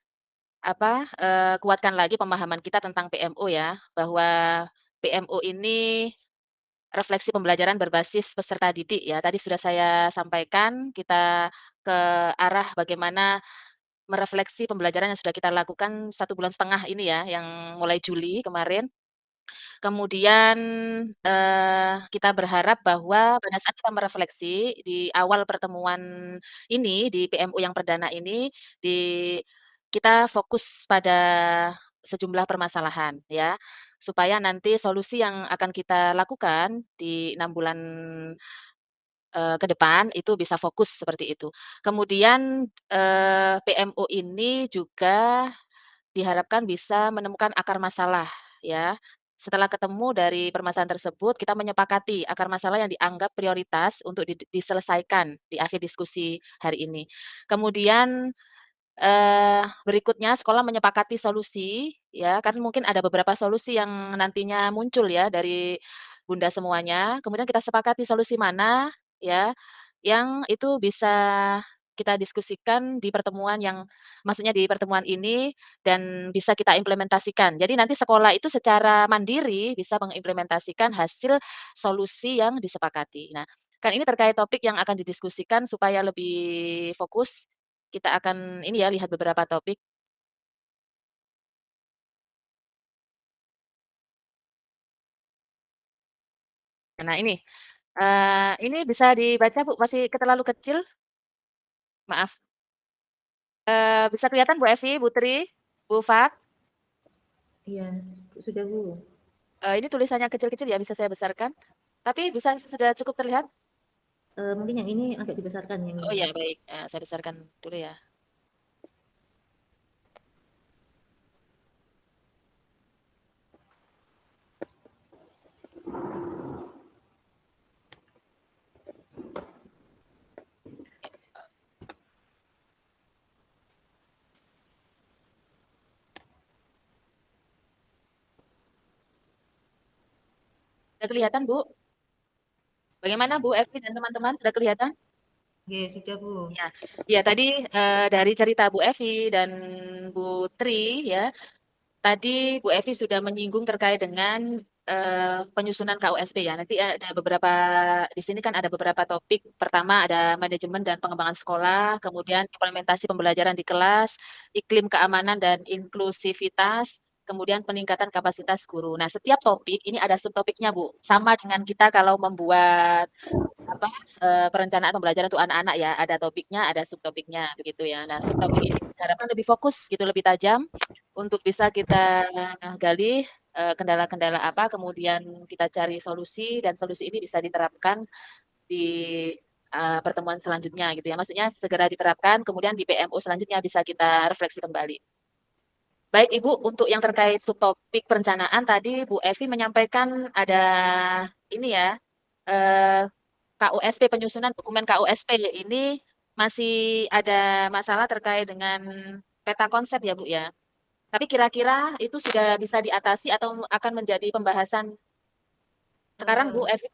kuatkan lagi pemahaman kita tentang PMO ya, bahwa PMO ini refleksi pembelajaran berbasis peserta didik ya. Tadi sudah saya sampaikan, kita ke arah bagaimana merefleksi pembelajaran yang sudah kita lakukan 1,5 bulan ini ya, yang mulai Juli kemarin. Kemudian, kita berharap bahwa pada saat kita merefleksi di awal pertemuan ini, di PMO yang perdana ini, kita fokus pada sejumlah permasalahan ya, supaya nanti solusi yang akan kita lakukan di 6 bulan, ke depan itu bisa fokus seperti itu. Kemudian, PMO ini juga diharapkan bisa menemukan akar masalah ya. Setelah ketemu dari permasalahan tersebut, kita menyepakati akar masalah yang dianggap prioritas untuk diselesaikan di akhir diskusi hari ini. Kemudian, berikutnya sekolah menyepakati solusi ya, kan mungkin ada beberapa solusi yang nantinya muncul ya dari Bunda semuanya, kemudian kita sepakati solusi mana ya, yang itu bisa kita diskusikan di pertemuan yang maksudnya di pertemuan ini dan bisa kita implementasikan. Jadi nanti sekolah itu secara mandiri bisa mengimplementasikan hasil solusi yang disepakati. Nah, kan ini terkait topik yang akan didiskusikan supaya lebih fokus, kita akan ini ya, lihat beberapa topik. Nah ini bisa dibaca Bu, masih terlalu kecil? Maaf. Bisa kelihatan Bu Evi, Bu Tri, Bu Fat? Iya, sudah Bu. Ini tulisannya kecil-kecil ya, bisa saya besarkan? Tapi sudah cukup terlihat? Mungkin yang ini agak dibesarkan yang Oh ini. ya baik, saya besarkan dulu ya. Sudah kelihatan Bu? Bagaimana Bu Evi dan teman-teman, sudah kelihatan? Oke, sudah Bu. Ya, ya tadi, dari cerita Bu Evi dan Bu Tri ya, tadi Bu Evi sudah menyinggung terkait dengan, penyusunan KUSP ya. Nanti ada beberapa di sini kan ada beberapa topik. Pertama ada manajemen dan pengembangan sekolah, kemudian implementasi pembelajaran di kelas, iklim keamanan dan inklusivitas, kemudian peningkatan kapasitas guru. Nah, setiap topik ini ada subtopiknya, Bu. Sama dengan kita kalau membuat perencanaan pembelajaran untuk anak-anak ya, ada topiknya, ada subtopiknya, begitu ya. Nah, subtopik ini diharapkan lebih fokus gitu, lebih tajam untuk bisa kita gali, kendala-kendala apa, kemudian kita cari solusi dan solusi ini bisa diterapkan di, pertemuan selanjutnya gitu ya. Maksudnya segera diterapkan, kemudian di PMO selanjutnya bisa kita refleksi kembali. Baik Ibu, untuk yang terkait subtopik perencanaan tadi Bu Evi menyampaikan ada ini ya, eee KUSP, penyusunan dokumen KUSP ini masih ada masalah terkait dengan peta konsep ya, Bu, ya. Tapi kira-kira itu sudah bisa diatasi atau akan menjadi pembahasan sekarang, Bu Eee, Evi?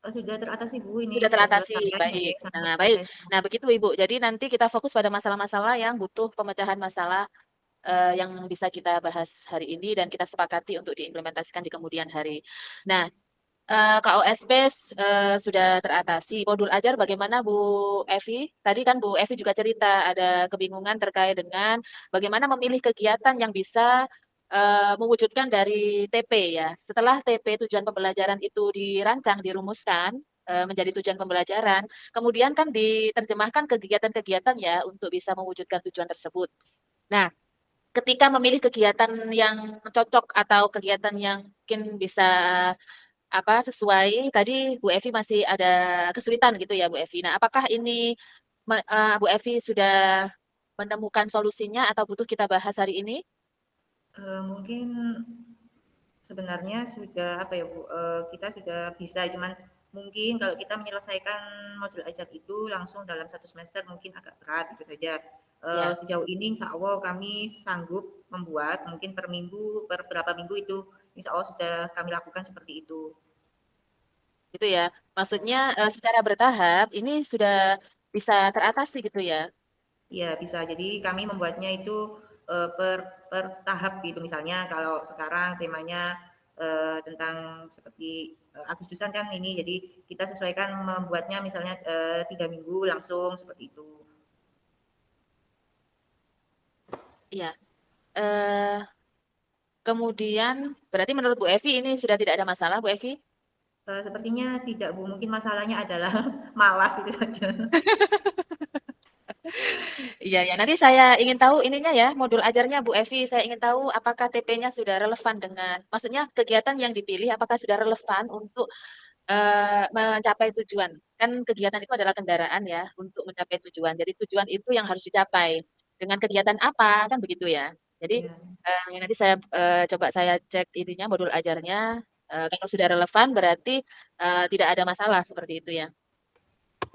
sudah teratasi Bu, ini Sudah sudah teratasi, selesai, baik. sampai Nah, baik. selesai. Nah, begitu Ibu. Jadi nanti kita fokus pada masalah-masalah yang butuh pemecahan masalah, yang bisa kita bahas hari ini dan kita sepakati untuk diimplementasikan di kemudian hari. Nah, KOSP sudah teratasi. Modul ajar bagaimana Bu Evi? Tadi kan Bu Evi juga cerita ada kebingungan terkait dengan bagaimana memilih kegiatan yang bisa, mewujudkan dari TP ya. Setelah TP tujuan pembelajaran itu dirancang, dirumuskan, menjadi tujuan pembelajaran, kemudian kan diterjemahkan ke kegiatan-kegiatan ya untuk bisa mewujudkan tujuan tersebut. Nah, ketika memilih kegiatan yang cocok atau kegiatan yang mungkin bisa sesuai tadi Bu Evi masih ada kesulitan gitu ya Bu Evi. Nah, apakah ini Bu Evi sudah menemukan solusinya atau butuh kita bahas hari ini? Mungkin sebenarnya sudah apa ya Bu, kita sudah bisa, cuman mungkin kalau kita menyelesaikan modul ajar itu langsung dalam 1 semester mungkin agak berat, itu saja. Ya, Sejauh ini insya Allah kami sanggup membuat mungkin per minggu, per berapa minggu itu insya Allah sudah kami lakukan seperti itu. gitu ya. Maksudnya secara bertahap ini sudah bisa teratasi gitu ya? Iya bisa, jadi kami membuatnya itu per tahap gitu. Misalnya kalau sekarang temanya tentang seperti Agustusan kan ini, jadi kita sesuaikan membuatnya misalnya 3 minggu langsung seperti itu. Iya. Eh, Kemudian berarti menurut Bu Evi ini sudah tidak ada masalah Bu Evi? Sepertinya tidak Bu, mungkin masalahnya adalah malas itu saja. Iya ya, nanti saya ingin tahu ininya ya, modul ajarnya Bu Evi, saya ingin tahu apakah TP-nya sudah relevan dengan maksudnya kegiatan yang dipilih apakah sudah relevan untuk, mencapai tujuan. Kan kegiatan itu adalah kendaraan ya untuk mencapai tujuan. Jadi tujuan itu yang harus dicapai. Dengan kegiatan apa, kan begitu ya. Jadi, Ya, nanti saya, coba saya cek ininya modul ajarnya, kalau sudah relevan berarti, tidak ada masalah seperti itu ya.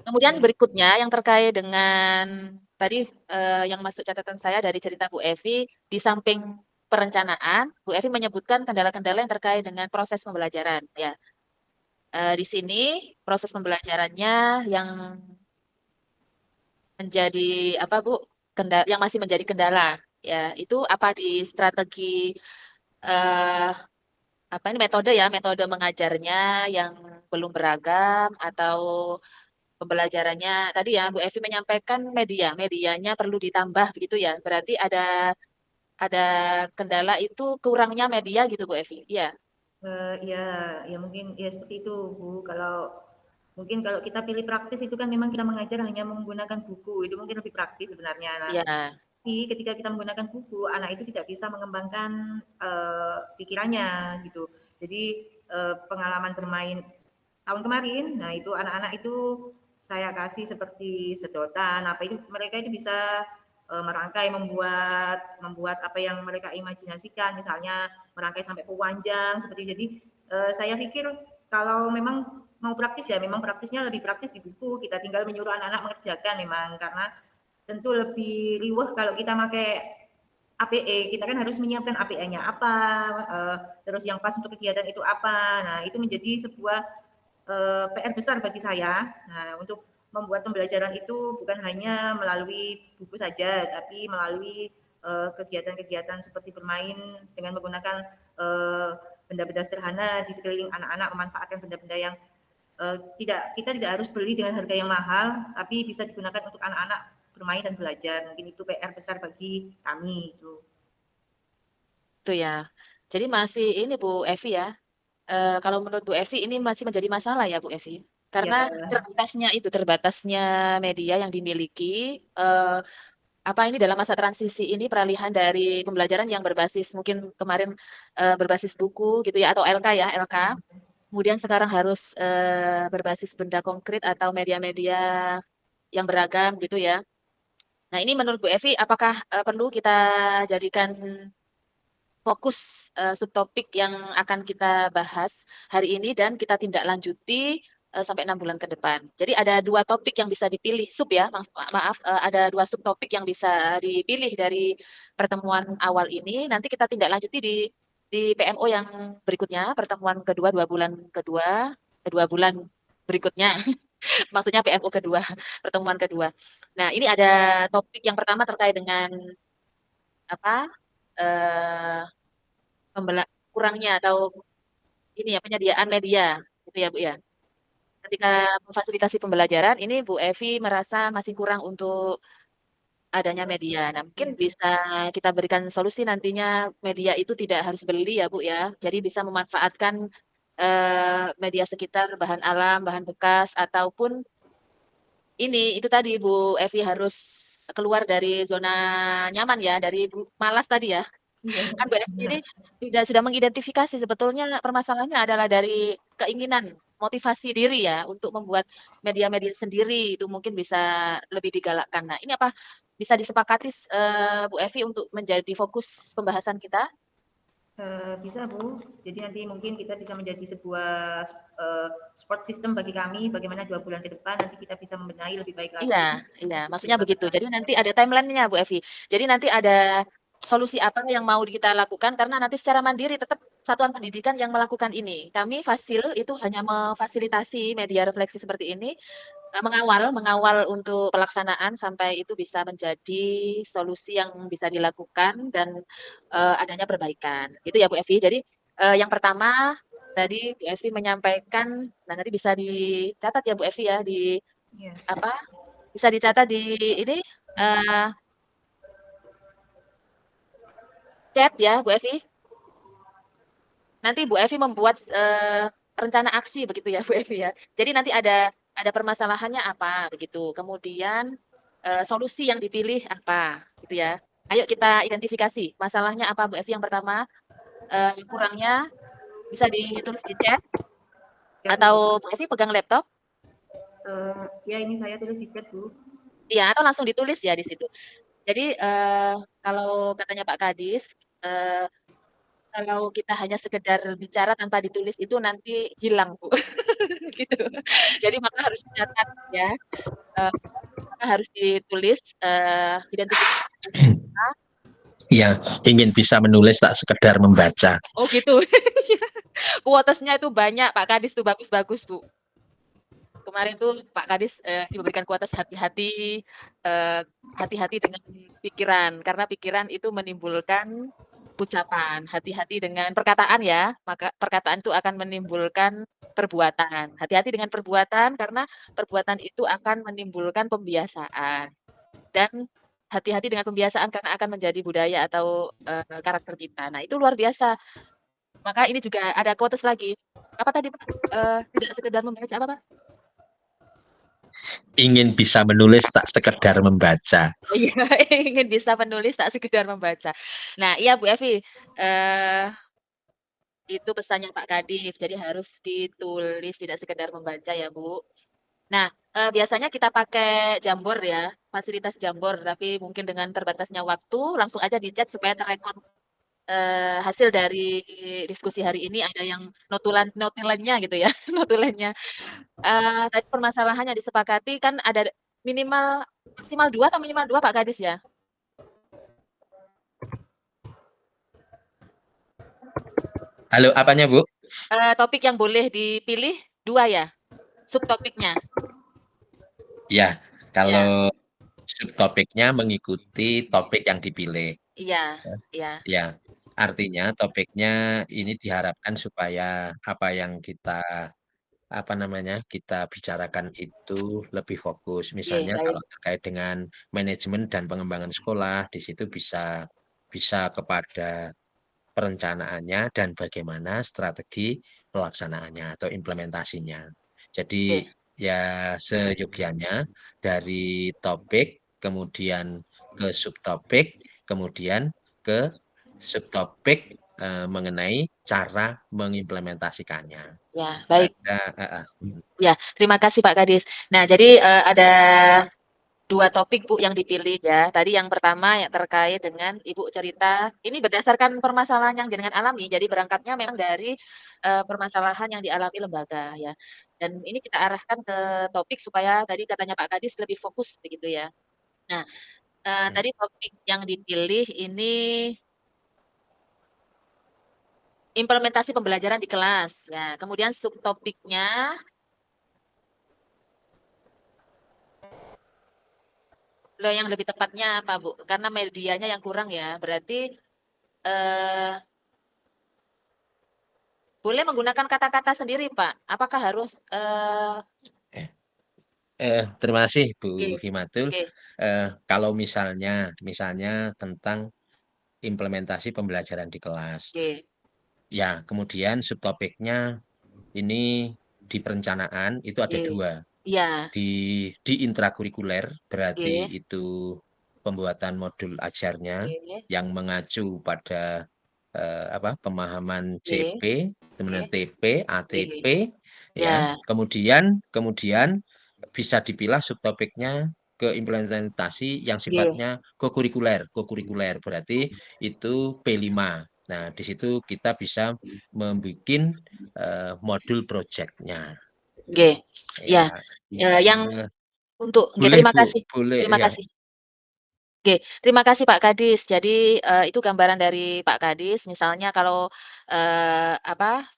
Kemudian ya. berikutnya yang terkait dengan tadi, yang masuk catatan saya dari cerita Bu Evi, di samping perencanaan, Bu Evi menyebutkan kendala-kendala yang terkait dengan proses pembelajaran, ya. Di sini proses pembelajarannya yang menjadi apa Bu, yang masih menjadi kendala, ya, itu apa di strategi, eee, apa ini, metode ya, metode mengajarnya yang belum beragam atau pembelajarannya tadi ya Bu Evi menyampaikan medianya perlu ditambah begitu ya? Berarti ada kendala itu kurangnya media gitu Bu Evi? Iya? Ya, ya mungkin ya seperti itu Bu. Kalau mungkin kalau kita pilih praktis itu kan memang kita mengajar hanya menggunakan buku, itu mungkin lebih praktis sebenarnya. Nah, Iya, tapi ketika kita menggunakan buku, anak itu tidak bisa mengembangkan pikirannya gitu. Jadi pengalaman bermain tahun kemarin, nah itu anak-anak itu saya kasih seperti sedotan, apa itu mereka itu bisa merangkai, membuat apa yang mereka imajinasikan, misalnya merangkai sampai pewanjang seperti itu. Jadi saya pikir kalau memang mau praktis ya memang praktisnya lebih praktis di buku, kita tinggal menyuruh anak-anak mengerjakan memang karena tentu lebih riweh kalau kita pakai APE, kita kan harus menyiapkan APE-nya apa, terus yang pas untuk kegiatan itu apa. Nah, itu menjadi sebuah PR besar bagi saya. Nah, untuk membuat pembelajaran itu bukan hanya melalui buku saja, tapi melalui kegiatan-kegiatan seperti bermain dengan menggunakan benda-benda sederhana di sekeliling anak-anak, memanfaatkan benda-benda yang kita tidak harus beli dengan harga yang mahal, tapi bisa digunakan untuk anak-anak bermain dan belajar. Mungkin itu PR besar bagi kami. Itu. itu ya. Jadi masih ini Bu Evi ya, kalau menurut Bu Evi ini masih menjadi masalah ya Bu Evi? Ya, Karena terbatasnya media yang dimiliki, apa ini dalam masa transisi ini peralihan dari pembelajaran yang berbasis mungkin kemarin, berbasis buku gitu ya atau LK ya, LK. Kemudian sekarang harus, berbasis benda konkret atau media-media yang beragam gitu ya. Nah ini menurut Bu Evi apakah, perlu kita jadikan fokus, subtopik yang akan kita bahas hari ini dan kita tindak lanjuti, sampai 6 bulan ke depan. Jadi ada 2 topik yang bisa dipilih, ya, maaf, ada 2 subtopik yang bisa dipilih dari pertemuan awal ini, nanti kita tindak lanjuti di PMO yang berikutnya, pertemuan kedua, 2 bulan kedua, 2 bulan berikutnya, maksudnya PMO kedua, pertemuan kedua. Nah, ini ada topik yang pertama terkait dengan apa, eee, kurangnya atau ini ya, penyediaan media, gitu ya, Bu, ya? Ketika memfasilitasi pembelajaran, ini Bu Evi merasa masih kurang untuk adanya media. Nah, mungkin bisa kita berikan solusi nantinya media itu tidak harus beli ya, Bu, ya. Jadi bisa memanfaatkan, media sekitar, bahan alam, bahan bekas, ataupun itu tadi Bu Evi harus keluar dari zona nyaman ya, dari malas tadi ya. Kan Bu Evi ini sudah mengidentifikasi sebetulnya permasalahannya adalah dari keinginan, motivasi diri ya untuk membuat media-media sendiri itu mungkin bisa lebih digalakkan. Nah, ini apa bisa disepakati Bu Evi untuk menjadi fokus pembahasan kita? Bisa Bu, jadi nanti mungkin kita bisa menjadi sebuah support system bagi kami, bagaimana 2 bulan ke depan nanti kita bisa membenahi lebih baik lagi. Iya, maksudnya begitu. Jadi nanti ada timeline-nya Bu Evi. Jadi nanti ada solusi apa yang mau kita lakukan karena nanti secara mandiri tetap satuan pendidikan yang melakukan ini. Kami Fasil itu hanya memfasilitasi media refleksi seperti ini, mengawal untuk pelaksanaan sampai itu bisa menjadi solusi yang bisa dilakukan dan, adanya perbaikan. Gitu ya Bu Evi. Jadi, yang pertama tadi Bu Evi menyampaikan nah nanti bisa dicatat ya Bu Evi ya di Iya. apa, bisa dicatat di ini, chat ya Bu Evi. Nanti Bu Evi membuat, rencana aksi begitu ya Bu Evi ya. Jadi nanti ada permasalahannya apa begitu, kemudian, solusi yang dipilih apa gitu ya. Ayo kita identifikasi masalahnya apa Bu Evi yang pertama, kurangnya bisa ditulis di chat Ya, Bu. atau Bu Evi pegang laptop? Ya ini saya tulis di chat Bu. Iya atau langsung ditulis ya di situ. Jadi, kalau katanya Pak Kadis, kalau kita hanya sekedar bicara tanpa ditulis itu nanti hilang Bu, gitu. Jadi maka harus dicatat ya, maka harus ditulis, identifikasi kita. Iya, ingin bisa menulis tak sekedar membaca. Oh gitu. Quotes-nya itu banyak Pak Kadis tuh bagus-bagus Bu. Kemarin tuh Pak Kadis, diberikan quotes hati-hati, hati-hati dengan pikiran, karena pikiran itu menimbulkan ucapan, hati-hati dengan perkataan ya, maka perkataan itu akan menimbulkan perbuatan. Hati-hati dengan perbuatan karena perbuatan itu akan menimbulkan pembiasaan. Dan hati-hati dengan pembiasaan karena akan menjadi budaya atau, karakter kita. Nah, itu luar biasa. Maka ini juga ada quotes lagi. Apa tadi Pak? Tidak sekedar membaca apa Pak? Ingin bisa menulis tak sekedar membaca. Oh iya, ingin bisa menulis tak sekedar membaca. Nah, iya Bu Evi, itu pesannya Pak Kadif, jadi harus ditulis tidak sekedar membaca ya Bu. Nah, biasanya kita pakai Jamboard ya, fasilitas Jamboard, tapi mungkin dengan terbatasnya waktu langsung aja di-chat supaya terekam, hasil dari diskusi hari ini ada yang notulennya gitu ya, notulennya. Tadi permasalahannya disepakati kan ada maksimal 2 atau minimal 2 Pak Kadis ya? Halo, apanya Bu? Topik yang boleh dipilih 2 ya? Subtopiknya? Ya, Ya. kalau subtopiknya mengikuti topik yang dipilih. Iya, iya. Ya, artinya topiknya ini diharapkan supaya apa yang kita kita bicarakan itu lebih fokus. Oke, Misalnya baik. kalau terkait dengan manajemen dan pengembangan sekolah, di situ bisa kepada perencanaannya dan bagaimana strategi pelaksanaannya atau implementasinya. Jadi Oke. ya seyogyanya dari topik, kemudian ke subtopik, kemudian ke subtopik mengenai cara mengimplementasikannya. Ya, baik. Ada, Ya, terima kasih Pak Kadis. Nah, jadi, ada 2 topik Bu yang dipilih ya. Tadi yang pertama yang terkait dengan Ibu cerita, ini berdasarkan permasalahan yang jenengan alami, jadi berangkatnya memang dari, permasalahan yang dialami lembaga ya. Dan ini kita arahkan ke topik supaya tadi katanya Pak Kadis lebih fokus begitu ya. Nah, tadi topik yang dipilih ini implementasi pembelajaran di kelas, ya. Kemudian subtopiknya loh yang lebih tepatnya apa, Bu? Karena medianya yang kurang ya, berarti, eee, boleh menggunakan kata-kata sendiri, Pak? Apakah harus, terima kasih Bu oke Himatul. oke Kalau misalnya tentang implementasi pembelajaran di kelas. oke, Ya, kemudian subtopiknya ini di perencanaan itu ada oke. 2. Iya, Di intrakurikuler berarti oke itu pembuatan modul ajarnya Oke. yang mengacu pada pemahaman Oke. CP, kemudian TP, ATP, ya. Ya. Kemudian bisa dipilah subtopiknya ke implementasi yang sifatnya kokurikuler. Kokurikuler berarti itu P5. Nah, di situ kita bisa membuat modul project-nya. Oke. Ya. Ya, Yang untuk boleh terima Bu, kasih. boleh Terima ya. kasih. Oke, terima kasih Pak Kadis. Jadi, itu gambaran dari Pak Kadis, misalnya kalau,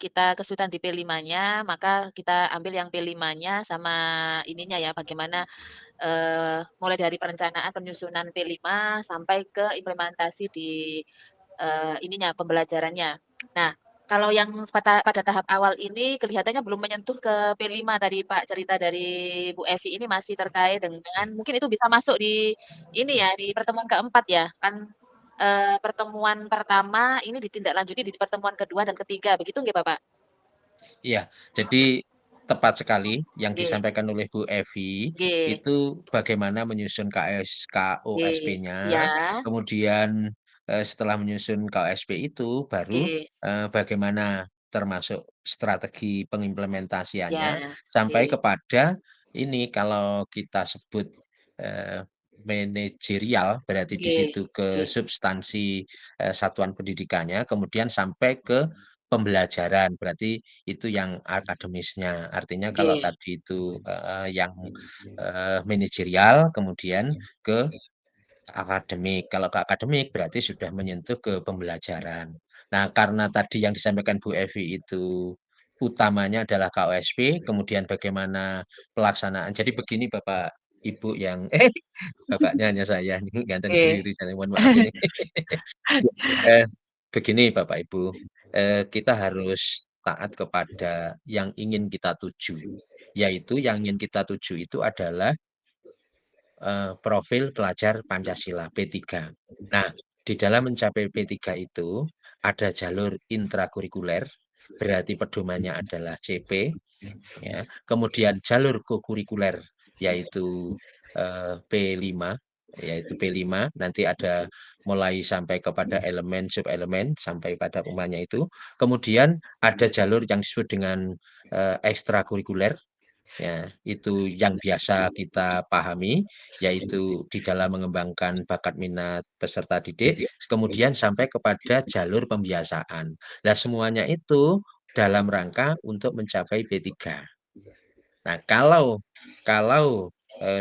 kita kesulitan di P5-nya, maka kita ambil yang P5-nya sama ininya ya, bagaimana, mulai dari perencanaan penyusunan P5 sampai ke implementasi di, pembelajarannya. Nah, kalau yang pada tahap awal ini kelihatannya belum menyentuh ke P5 tadi Pak cerita dari Bu Evi ini masih terkait dengan mungkin itu bisa masuk di ini ya, di pertemuan keempat ya, kan, pertemuan pertama ini ditindaklanjuti di pertemuan kedua dan ketiga, begitu nggih, Bapak? Iya, jadi tepat sekali yang Nggih, disampaikan oleh Bu Evi, nggih, itu bagaimana menyusun nggih, KOSP-nya, iya, kemudian, setelah menyusun KOSP itu baru, nggih, bagaimana termasuk strategi pengimplementasiannya, iya, sampai nggih, kepada ini kalau kita sebut, eee, manajerial, berarti di nggih, situ ke nggih, substansi, satuan pendidikannya, kemudian sampai ke pembelajaran, berarti itu yang akademisnya. Artinya kalau nggih, tadi itu, yang, manajerial kemudian ke akademik. Kalau ke akademik berarti sudah menyentuh ke pembelajaran. Nah, karena tadi yang disampaikan Bu Evi itu utamanya adalah KOSP, kemudian bagaimana pelaksanaan. Jadi begini Bapak Ibu yang bapaknya hanya saya, ini ganteng nggih. sendiri saya mohon maaf ini. Eh, begini Bapak Ibu, kita harus taat kepada yang ingin kita tuju, yaitu yang ingin kita tuju itu adalah, profil pelajar Pancasila P3. Nah, di dalam mencapai P3 itu ada jalur intrakurikuler, berarti pedomannya adalah CP, ya. Kemudian jalur kokurikuler yaitu, P5, nanti ada mulai sampai kepada elemen, subelemen, sampai pada umpamanya itu. Kemudian ada jalur yang disebut dengan, ekstrakurikuler. Ya, itu yang biasa kita pahami, yaitu di dalam mengembangkan bakat minat peserta didik, kemudian sampai kepada jalur pembiasaan. Nah, semuanya itu dalam rangka untuk mencapai P3. Nah, kalau,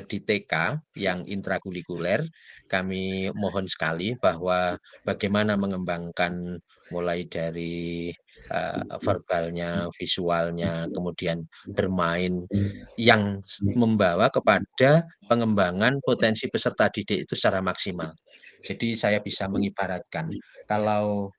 di TK yang intrakurikuler, kami mohon sekali bahwa bagaimana mengembangkan mulai dari, verbalnya, visualnya, kemudian bermain yang membawa kepada pengembangan potensi peserta didik itu secara maksimal. Jadi saya bisa mengibaratkan, kalau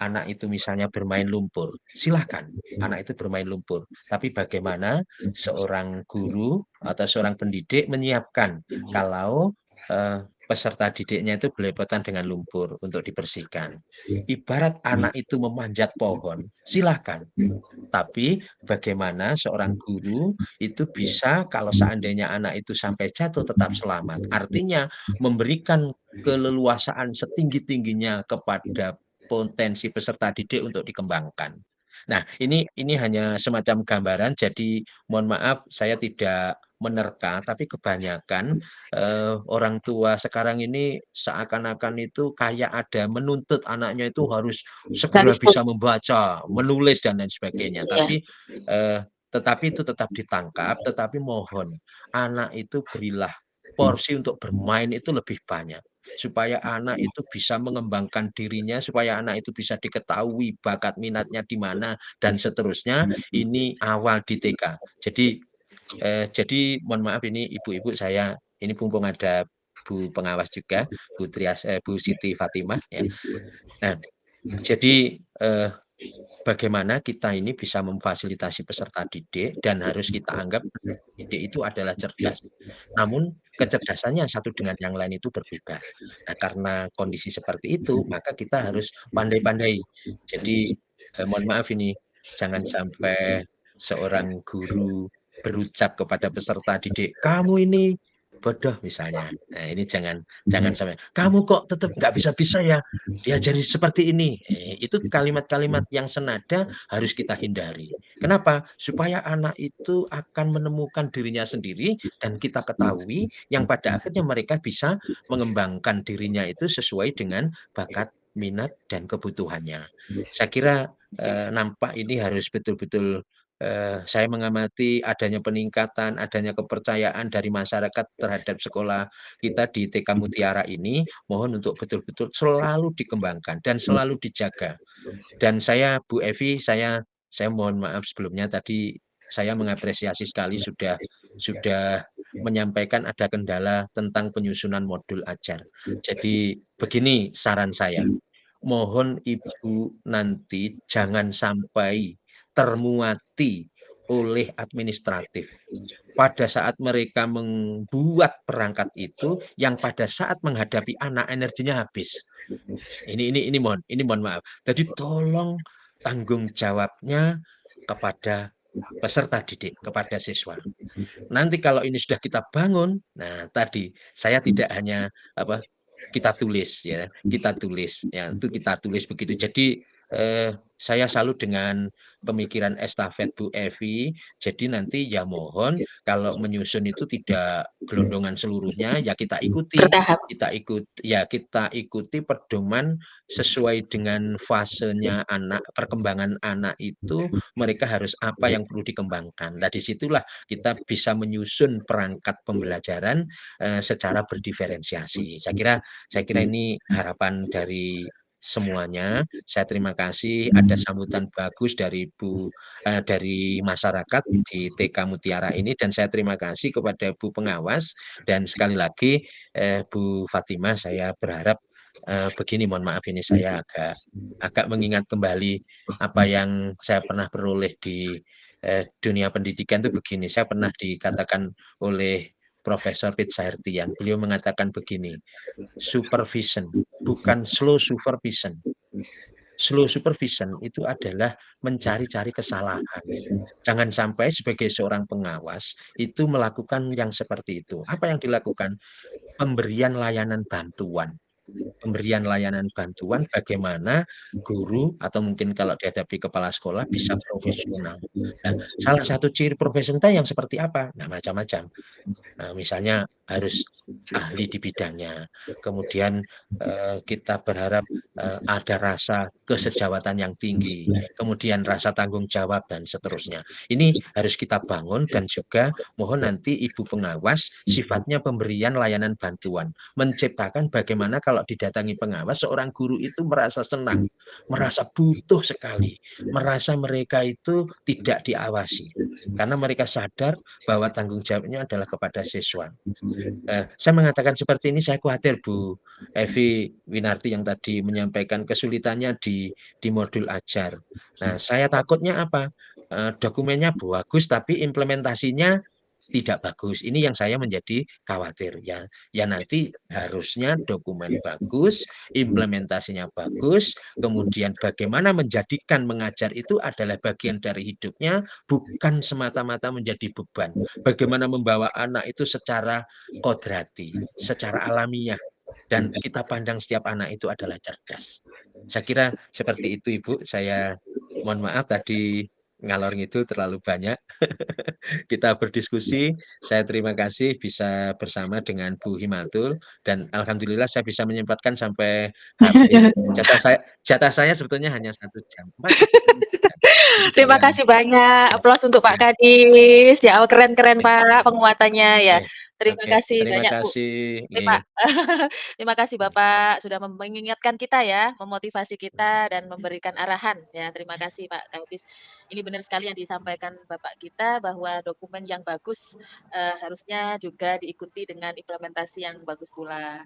anak itu misalnya bermain lumpur, silahkan anak itu bermain lumpur. Tapi bagaimana seorang guru atau seorang pendidik menyiapkan kalau, peserta didiknya itu belepotan dengan lumpur untuk dibersihkan. Ibarat anak itu memanjat pohon, silahkan. Tapi bagaimana seorang guru itu bisa kalau seandainya anak itu sampai jatuh tetap selamat. Artinya memberikan keleluasaan setinggi-tingginya kepada potensi peserta didik untuk dikembangkan. Nah, ini hanya semacam gambaran, jadi mohon maaf saya tidak menerka, tapi kebanyakan, orang tua sekarang ini seakan-akan itu kayak ada menuntut anaknya itu harus segera Realistis, bisa membaca, menulis, dan lain sebagainya. iya, Tetapi itu tetap ditangkap, tetapi mohon, anak itu berilah porsi untuk bermain itu lebih banyak. Supaya anak itu bisa mengembangkan dirinya, supaya anak itu bisa diketahui bakat minatnya di mana, dan seterusnya, ini awal di TK. Jadi mohon maaf ini ibu-ibu saya, ini mumpung ada Bu pengawas juga, Bu Siti Fatimah ya. Nah, jadi, bagaimana kita ini bisa memfasilitasi peserta didik dan harus kita anggap didik itu adalah cerdas. Namun kecerdasannya satu dengan yang lain itu berbeda. Nah, karena kondisi seperti itu, maka kita harus pandai-pandai. Jadi, mohon maaf ini, jangan sampai seorang guru berucap kepada peserta didik, "Kamu ini bodoh misalnya. Nah, ini jangan sampai, "Kamu kok tetap nggak bisa-bisa ya, diajari seperti ini." Itu kalimat-kalimat yang senada harus kita hindari. Kenapa? Supaya anak itu akan menemukan dirinya sendiri dan kita ketahui yang pada akhirnya mereka bisa mengembangkan dirinya itu sesuai dengan bakat, minat, dan kebutuhannya. Saya kira, nampak ini harus betul-betul saya mengamati adanya peningkatan, adanya kepercayaan dari masyarakat terhadap sekolah kita di TK Mutiara ini, mohon untuk betul-betul selalu dikembangkan dan selalu dijaga. Dan saya, Bu Evi, saya mohon maaf sebelumnya tadi saya mengapresiasi sekali sudah menyampaikan ada kendala tentang penyusunan modul ajar. Jadi begini saran saya, mohon Ibu nanti jangan sampai termuati oleh administratif. Pada saat mereka membuat perangkat itu, yang pada saat menghadapi anak energinya habis. Ini mohon maaf. Jadi tolong tanggung jawabnya kepada peserta didik, kepada siswa. Nanti kalau ini sudah kita bangun, nah tadi saya tidak hanya apa, kita tulis ya, itu kita tulis begitu. Jadi, saya salut dengan pemikiran estafet Bu Evi. Jadi nanti ya mohon kalau menyusun itu tidak gelondongan seluruhnya, ya Bertahap. kita ikuti pedoman sesuai dengan fasenya anak, perkembangan anak itu mereka harus apa yang perlu dikembangkan. Nah, disitulah kita bisa menyusun perangkat pembelajaran, secara berdiferensiasi. Saya kira ini harapan dari semuanya. Saya terima kasih ada sambutan bagus dari masyarakat di TK Mutiara ini dan saya terima kasih kepada Bu Pengawas dan sekali lagi, Bu Fatimah saya berharap, begini mohon maaf ini saya agak mengingat kembali apa yang saya pernah peroleh di, dunia pendidikan itu begini, saya pernah dikatakan oleh Profesor Pitza Hertian, beliau mengatakan begini, supervision, bukan slow supervision. Slow supervision itu adalah mencari-cari kesalahan. Jangan sampai sebagai seorang pengawas itu melakukan yang seperti itu. Apa yang dilakukan? Pemberian layanan bantuan. Pemberian layanan bantuan bagaimana guru atau mungkin kalau dihadapi kepala sekolah bisa profesional. Nah, salah satu ciri profesional yang seperti apa? Nah, macam-macam. Misalnya harus ahli di bidangnya, kemudian, kita berharap, ada rasa kesejawatan yang tinggi, kemudian rasa tanggung jawab dan seterusnya. Ini harus kita bangun dan juga mohon nanti Ibu pengawas sifatnya pemberian layanan bantuan, menciptakan bagaimana kalau didatangi pengawas seorang guru itu merasa senang, merasa butuh sekali, merasa mereka itu tidak diawasi, karena mereka sadar bahwa tanggung jawabnya adalah kepada siswa. Saya mengatakan seperti ini saya khawatir Bu Evi Winarti yang tadi menyampaikan kesulitannya di modul ajar. Nah, saya takutnya apa, dokumennya bagus tapi implementasinya tidak bagus. Ini yang saya menjadi khawatir ya. Ya nanti harusnya dokumen bagus, implementasinya bagus, kemudian bagaimana menjadikan mengajar itu adalah bagian dari hidupnya, bukan semata-mata menjadi beban. Bagaimana membawa anak itu secara kodrati, secara alamiah, dan kita pandang setiap anak itu adalah cerdas. Saya kira seperti itu Ibu, saya mohon maaf tadi ngalor ngidul terlalu banyak. Kita berdiskusi, saya terima kasih bisa bersama dengan Bu Himatul dan alhamdulillah saya bisa menyempatkan sampai habis. Jatah saya sebetulnya hanya 1 jam, 45 menit. Jadi Terima saya kasih banyak, aplaus untuk Pak ya, Kadis, ya keren-keren oke Pak penguatannya ya. oke Terima oke, kasih terima banyak Bu. kasih, Terima nggih. terima kasih Bapak sudah mengingatkan kita ya, memotivasi kita dan memberikan arahan ya. Terima kasih Pak Kadis. Ini benar sekali yang disampaikan Bapak kita bahwa dokumen yang bagus, harusnya juga diikuti dengan implementasi yang bagus pula.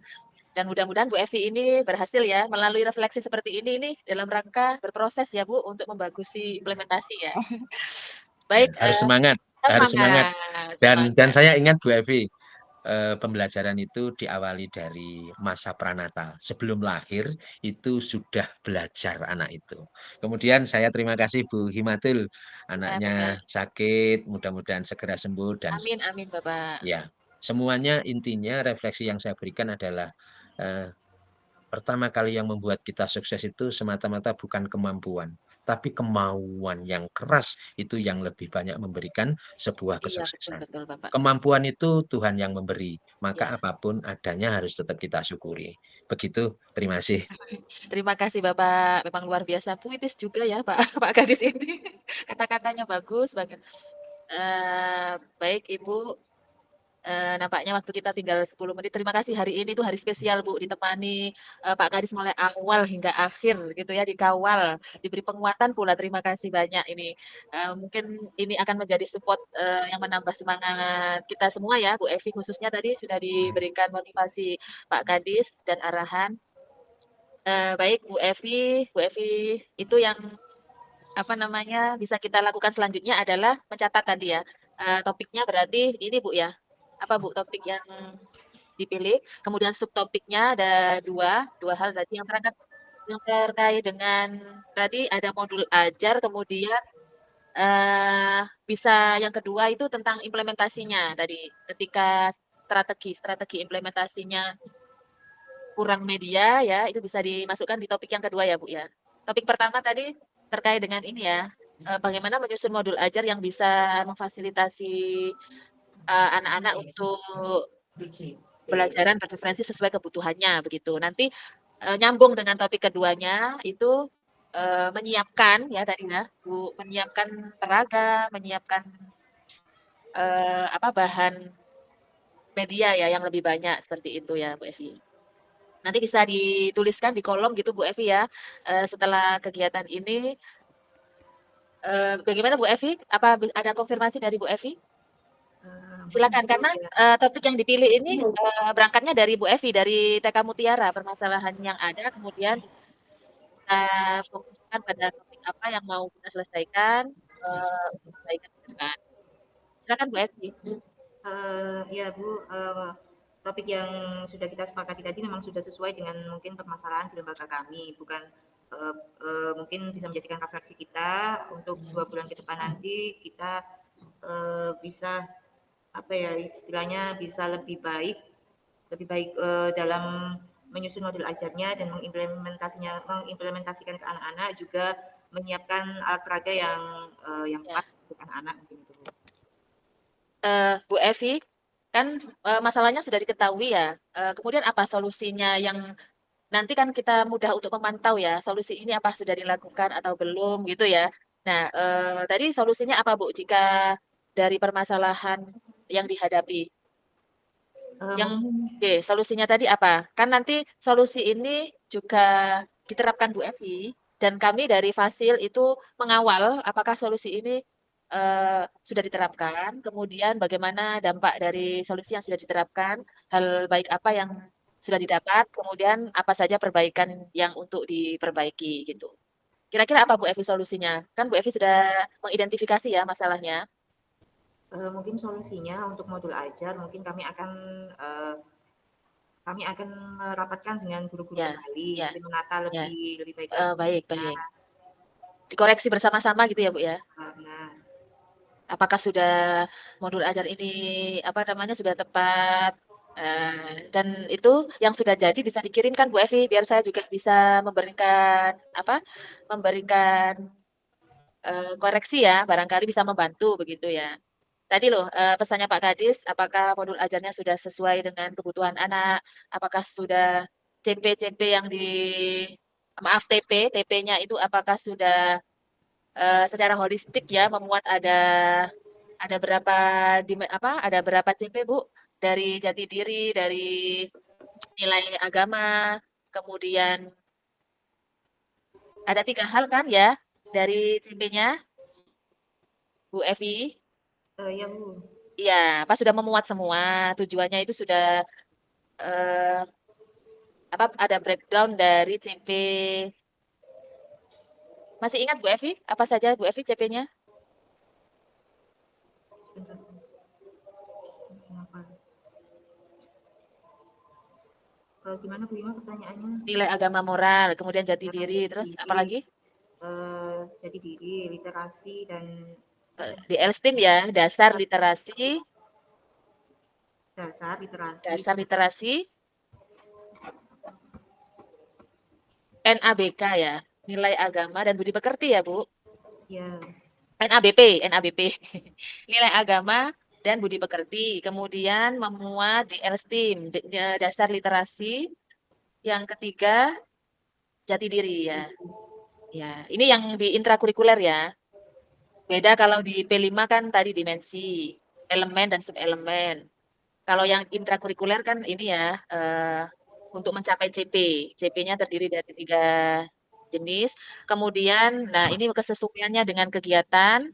Dan mudah-mudahan Bu Evi ini berhasil ya melalui refleksi seperti ini nih dalam rangka berproses ya Bu untuk membagusi implementasi ya. Ya, Baik, harus semangat harus semangat. semangat Dan semangat. saya ingat Bu Evi, pembelajaran itu diawali dari masa pranatal. Sebelum lahir itu sudah belajar anak itu. Kemudian saya terima kasih Bu Himatul, Ya Bapak. anaknya sakit, mudah-mudahan segera sembuh dan Amin amin Bapak. ya. Semuanya intinya refleksi yang saya berikan adalah pertama kali yang membuat kita sukses itu semata-mata bukan kemampuan, tapi kemauan yang keras itu yang lebih banyak memberikan sebuah Iya, betul kesuksesan. betul, Bapak. Kemampuan itu Tuhan yang memberi, maka Ya. apapun adanya harus tetap kita syukuri. Begitu, terima kasih. Terima kasih Bapak, memang luar biasa puitis juga ya Pak Pak Kadis ini. Kata-katanya bagus banget. Baik Ibu, nampaknya waktu kita tinggal 10 menit. Terima kasih hari ini tuh hari spesial Bu, ditemani, Pak Kadis mulai awal hingga akhir gitu ya, dikawal, diberi penguatan pula. Terima kasih banyak ini. Mungkin ini akan menjadi support, yang menambah semangat kita semua ya, Bu Evi khususnya tadi sudah diberikan motivasi Pak Kadis dan arahan. Baik Bu Evi itu yang, apa namanya, bisa kita lakukan selanjutnya adalah mencatat tadi ya, topiknya berarti ini Bu ya, apa Bu topik yang dipilih, kemudian subtopiknya ada dua hal tadi yang terkait dengan tadi ada modul ajar, kemudian, bisa yang kedua itu tentang implementasinya tadi, ketika strategi implementasinya kurang media ya, itu bisa dimasukkan di topik yang kedua ya, Bu, ya. Topik pertama tadi terkait dengan ini ya, bagaimana menyusun modul ajar yang bisa memfasilitasi, anak-anak untuk pembelajaran berdiferensi sesuai kebutuhannya begitu. Nanti, nyambung dengan topik keduanya itu, menyiapkan ya tadi ya, Bu, menyiapkan tenaga, menyiapkan, apa, bahan media ya yang lebih banyak seperti itu ya, Bu Evi. Nanti bisa dituliskan di kolom gitu Bu Evi ya, setelah kegiatan ini, bagaimana Bu Evi? Apa ada konfirmasi dari Bu Evi? Mungkin Silakan itu karena, ya. topik yang dipilih ini, berangkatnya dari Bu Evi, dari TK Mutiara, permasalahan yang ada kemudian kita fokuskan pada topik apa yang mau kita selesaikan, untuk kebaikan ke depan. Silakan Bu Evi. Ya Bu, topik yang sudah kita sepakati tadi memang sudah sesuai dengan mungkin permasalahan di lembaga kami, bukan mungkin bisa menjadikan refleksi kita untuk 2 bulan ke depan nanti kita bisa apa ya istilahnya bisa lebih baik dalam menyusun modul ajarnya dan mengimplementasikan ke anak-anak juga menyiapkan alat peraga yang Ya. tepat untuk anak-anak mungkin itu. Bu Evi, kan, masalahnya sudah diketahui ya, kemudian apa solusinya yang nanti kan kita mudah untuk memantau ya, solusi ini apa sudah dilakukan atau belum gitu ya. Nah, tadi solusinya apa Bu jika dari permasalahan yang dihadapi? Yang Mungkin oke, solusinya tadi apa? Kan nanti solusi ini juga diterapkan Bu Evi dan kami dari Fasil itu mengawal apakah solusi ini, sudah diterapkan, kemudian bagaimana dampak dari solusi yang sudah diterapkan, hal baik apa yang sudah didapat, kemudian apa saja perbaikan yang untuk diperbaiki gitu. Kira-kira apa Bu Evi solusinya? Kan Bu Evi sudah mengidentifikasi ya masalahnya. mungkin solusinya untuk modul ajar mungkin eh, kami akan merapatkan dengan guru-guru Ya, kembali, ya, mungkin menata ya, lebih baik lagi. baik baik. Dikoreksi bersama-sama gitu ya Bu ya? Nah, Apakah sudah modul ajar ini, apa namanya, sudah tepat, dan itu yang sudah jadi bisa dikirimkan Bu Evi, biar saya juga bisa memberikan, apa, memberikan, koreksi ya, barangkali bisa membantu begitu ya. Tadi loh, pesannya Pak Kadis, apakah modul ajarnya sudah sesuai dengan kebutuhan anak, apakah sudah CP-CP yang maaf TP-nya itu apakah sudah, secara holistik ya memuat ada berapa ada berapa CP, Bu? Dari jati diri, dari nilai agama, kemudian ada 3 hal kan ya dari CP-nya, Bu Evi? ya Bu. Iya, apa sudah memuat semua, tujuannya itu sudah, eee, ada breakdown dari CP. Masih ingat Bu Evi, apa saja Bu Evi CP-nya? Sebentar. Kenapa? Gimana Bu Ima pertanyaannya? Nilai agama moral, kemudian jati diri, Jati terus apa diri, lagi? jati diri, literasi dan Di Elstim ya, dasar literasi, Dasar literasi. Dasar literasi. NABK ya, nilai agama dan budi pekerti ya, Bu? Ya. NABP. Nilai agama dan budi pekerti. Kemudian memuat di LSTIM, dasar literasi. Yang ketiga, jati diri ya. Ya, ini yang di intrakurikuler ya. Beda kalau di P5 kan tadi dimensi, elemen dan subelemen. Kalau yang intrakurikuler kan ini ya, untuk mencapai CP. CP-nya terdiri dari 3 jenis. Kemudian, nah ini kesesuaiannya dengan kegiatan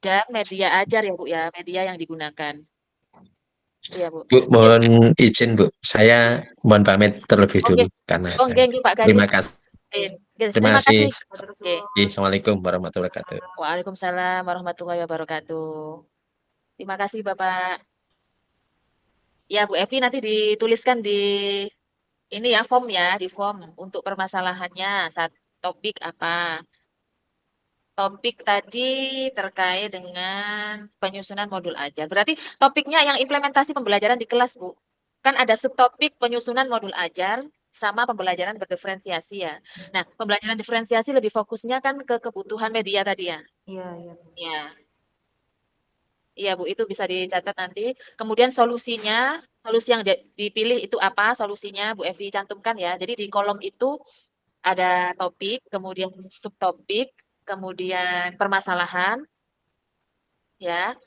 dan media ajar ya Bu ya, media yang digunakan. Iya Bu. Bu, mohon izin Bu, saya mohon pamit terlebih dulu karena saya. Nggih Pak Terima Kadis. kasih. Terima kasih. Oke. Assalamualaikum warahmatullahi wabarakatuh. Waalaikumsalam warahmatullahi wabarakatuh. Terima kasih Bapak. Ya Bu Evi nanti dituliskan di ini ya form ya, di form untuk permasalahannya topik apa. Topik tadi terkait dengan penyusunan modul ajar. Berarti topiknya yang implementasi pembelajaran di kelas, Bu. Kan ada subtopik penyusunan modul ajar sama pembelajaran berdiferensiasi ya. Nah, pembelajaran diferensiasi lebih fokusnya kan ke kebutuhan media tadi ya. Iya, iya. Iya. Iya, Bu, itu bisa dicatat nanti. Kemudian solusinya, solusi yang dipilih itu apa solusinya, Bu Evi cantumkan ya. Jadi di kolom itu ada topik, kemudian subtopik, kemudian permasalahan, ya.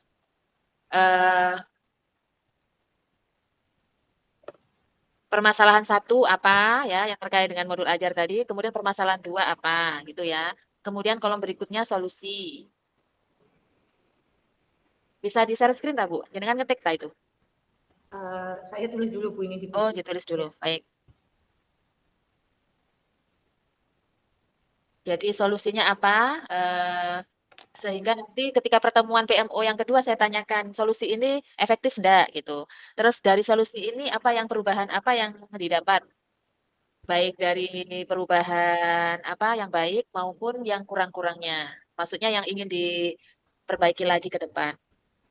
Permasalahan 1 apa ya yang terkait dengan modul ajar tadi, kemudian permasalahan 2 apa gitu ya. Kemudian kolom berikutnya solusi. Bisa di-share screen tak, Bu? Jenengan ngetik tak itu? Saya tulis dulu Bu ini di Oh, buku. ditulis dulu. Baik. Jadi solusinya apa? Sehingga nanti ketika pertemuan PMO yang kedua saya tanyakan, solusi ini efektif enggak gitu. Terus dari solusi ini apa yang perubahan apa yang didapat? Baik dari perubahan apa yang baik maupun yang kurang-kurangnya. Maksudnya yang ingin diperbaiki lagi ke depan.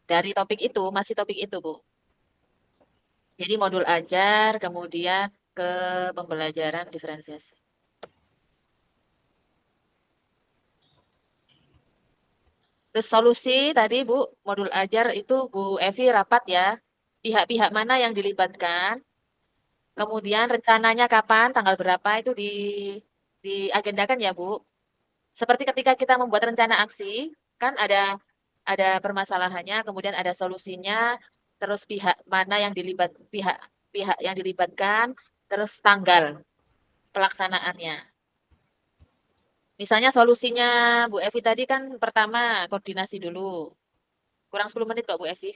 Dari topik itu, masih topik itu, Bu. Jadi modul ajar, kemudian ke pembelajaran diferensiasi. Terus solusi tadi Bu, modul ajar itu Bu Evi rapat ya. Pihak-pihak mana yang dilibatkan. Kemudian rencananya kapan, tanggal berapa itu diagendakan ya Bu. Seperti ketika kita membuat rencana aksi, kan ada permasalahannya, kemudian ada solusinya, terus pihak yang dilibatkan, terus tanggal pelaksanaannya. Misalnya solusinya Bu Evi tadi kan pertama koordinasi dulu. Kurang 10 menit kok Bu Evi.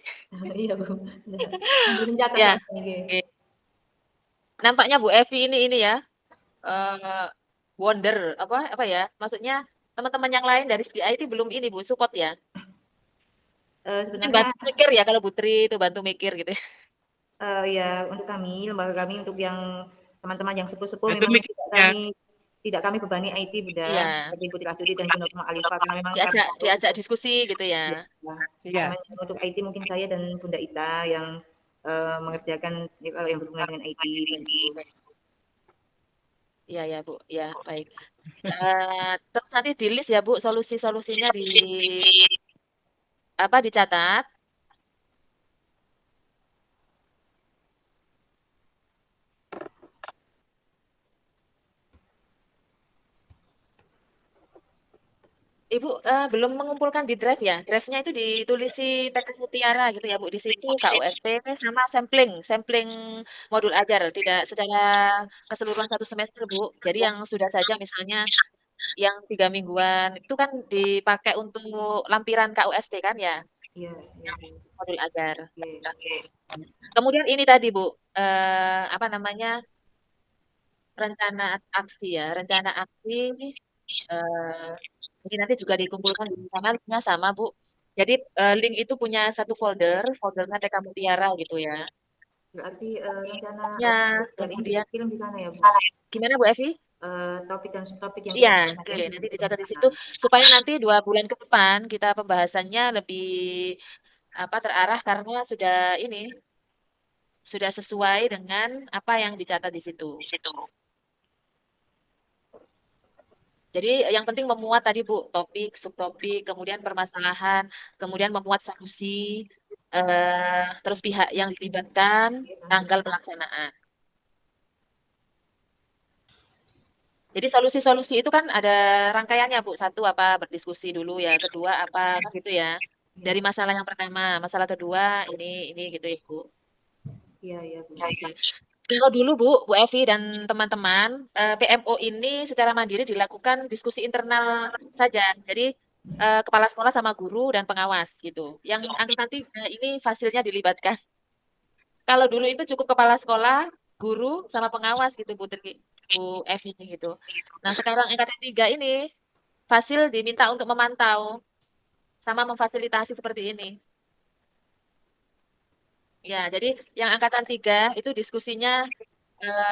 Iya Bu. Sambil mencatat Ya. soalnya. Nampaknya Bu Evi ini ya. Wonder apa ya? Maksudnya teman-teman yang lain dari segi IT belum ini Bu, support ya. Mungkin Sebenarnya bantu mikir ya kalau Putri itu bantu mikir gitu. ya untuk kami, lembaga kami untuk yang teman-teman yang sepuh-sepuh memang tidak kami bebani IT Bunda, Iya. seperti Putri Astuti dan Bunda Rumah Alifah karena memang diajak diskusi gitu ya. Iya. Untuk IT mungkin saya dan Bunda Ita yang mengerjakan yang berhubungan dengan IT. Iya ya Bu, ya baik. Terus nanti di list ya Bu solusi-solusinya dicatat. Ibu belum mengumpulkan di drive ya? Drive-nya itu ditulisi teks mutiara gitu ya Bu. Di situ KUSP sama sampling modul ajar, tidak secara keseluruhan 1 semester Bu. Jadi yang sudah saja misalnya yang 3 mingguan itu kan dipakai untuk lampiran KUSP kan ya? Iya, Yang modul ajar. Oke. Kemudian ini tadi Bu, apa namanya? Rencana aksi ya. Rencana aksi ini nanti juga dikumpulkan di sana linknya sama Bu. Jadi link itu punya satu foldernya TK Mutiara gitu ya. Berarti rencana Ya, dan ini kemudian film di sana ya Bu? gimana Bu Evi? Topik dan subtopik yang Iya, oke. Nanti dicatat di situ supaya nanti 2 bulan ke depan kita pembahasannya lebih terarah karena sudah ini sudah sesuai dengan apa yang dicatat di situ. Jadi yang penting memuat tadi Bu, topik, subtopik, kemudian permasalahan, kemudian memuat solusi, terus pihak yang dilibatkan, tanggal pelaksanaan. Jadi solusi-solusi itu kan ada rangkaiannya Bu. Satu apa berdiskusi dulu ya, kedua apa kan gitu ya. Dari masalah yang pertama, masalah kedua ini gitu ya Bu. Iya, iya, Bu. Oke. Kalau dulu Bu Evi dan teman-teman, PMO ini secara mandiri dilakukan diskusi internal saja. Jadi kepala sekolah sama guru dan pengawas gitu. Yang angkatan 3 ini fasilnya dilibatkan. Kalau dulu itu cukup kepala sekolah, guru sama pengawas gitu Bu Evi gitu. Nah, sekarang angkatan 3 ini fasil diminta untuk memantau sama memfasilitasi seperti ini. Ya, jadi yang angkatan 3 itu diskusinya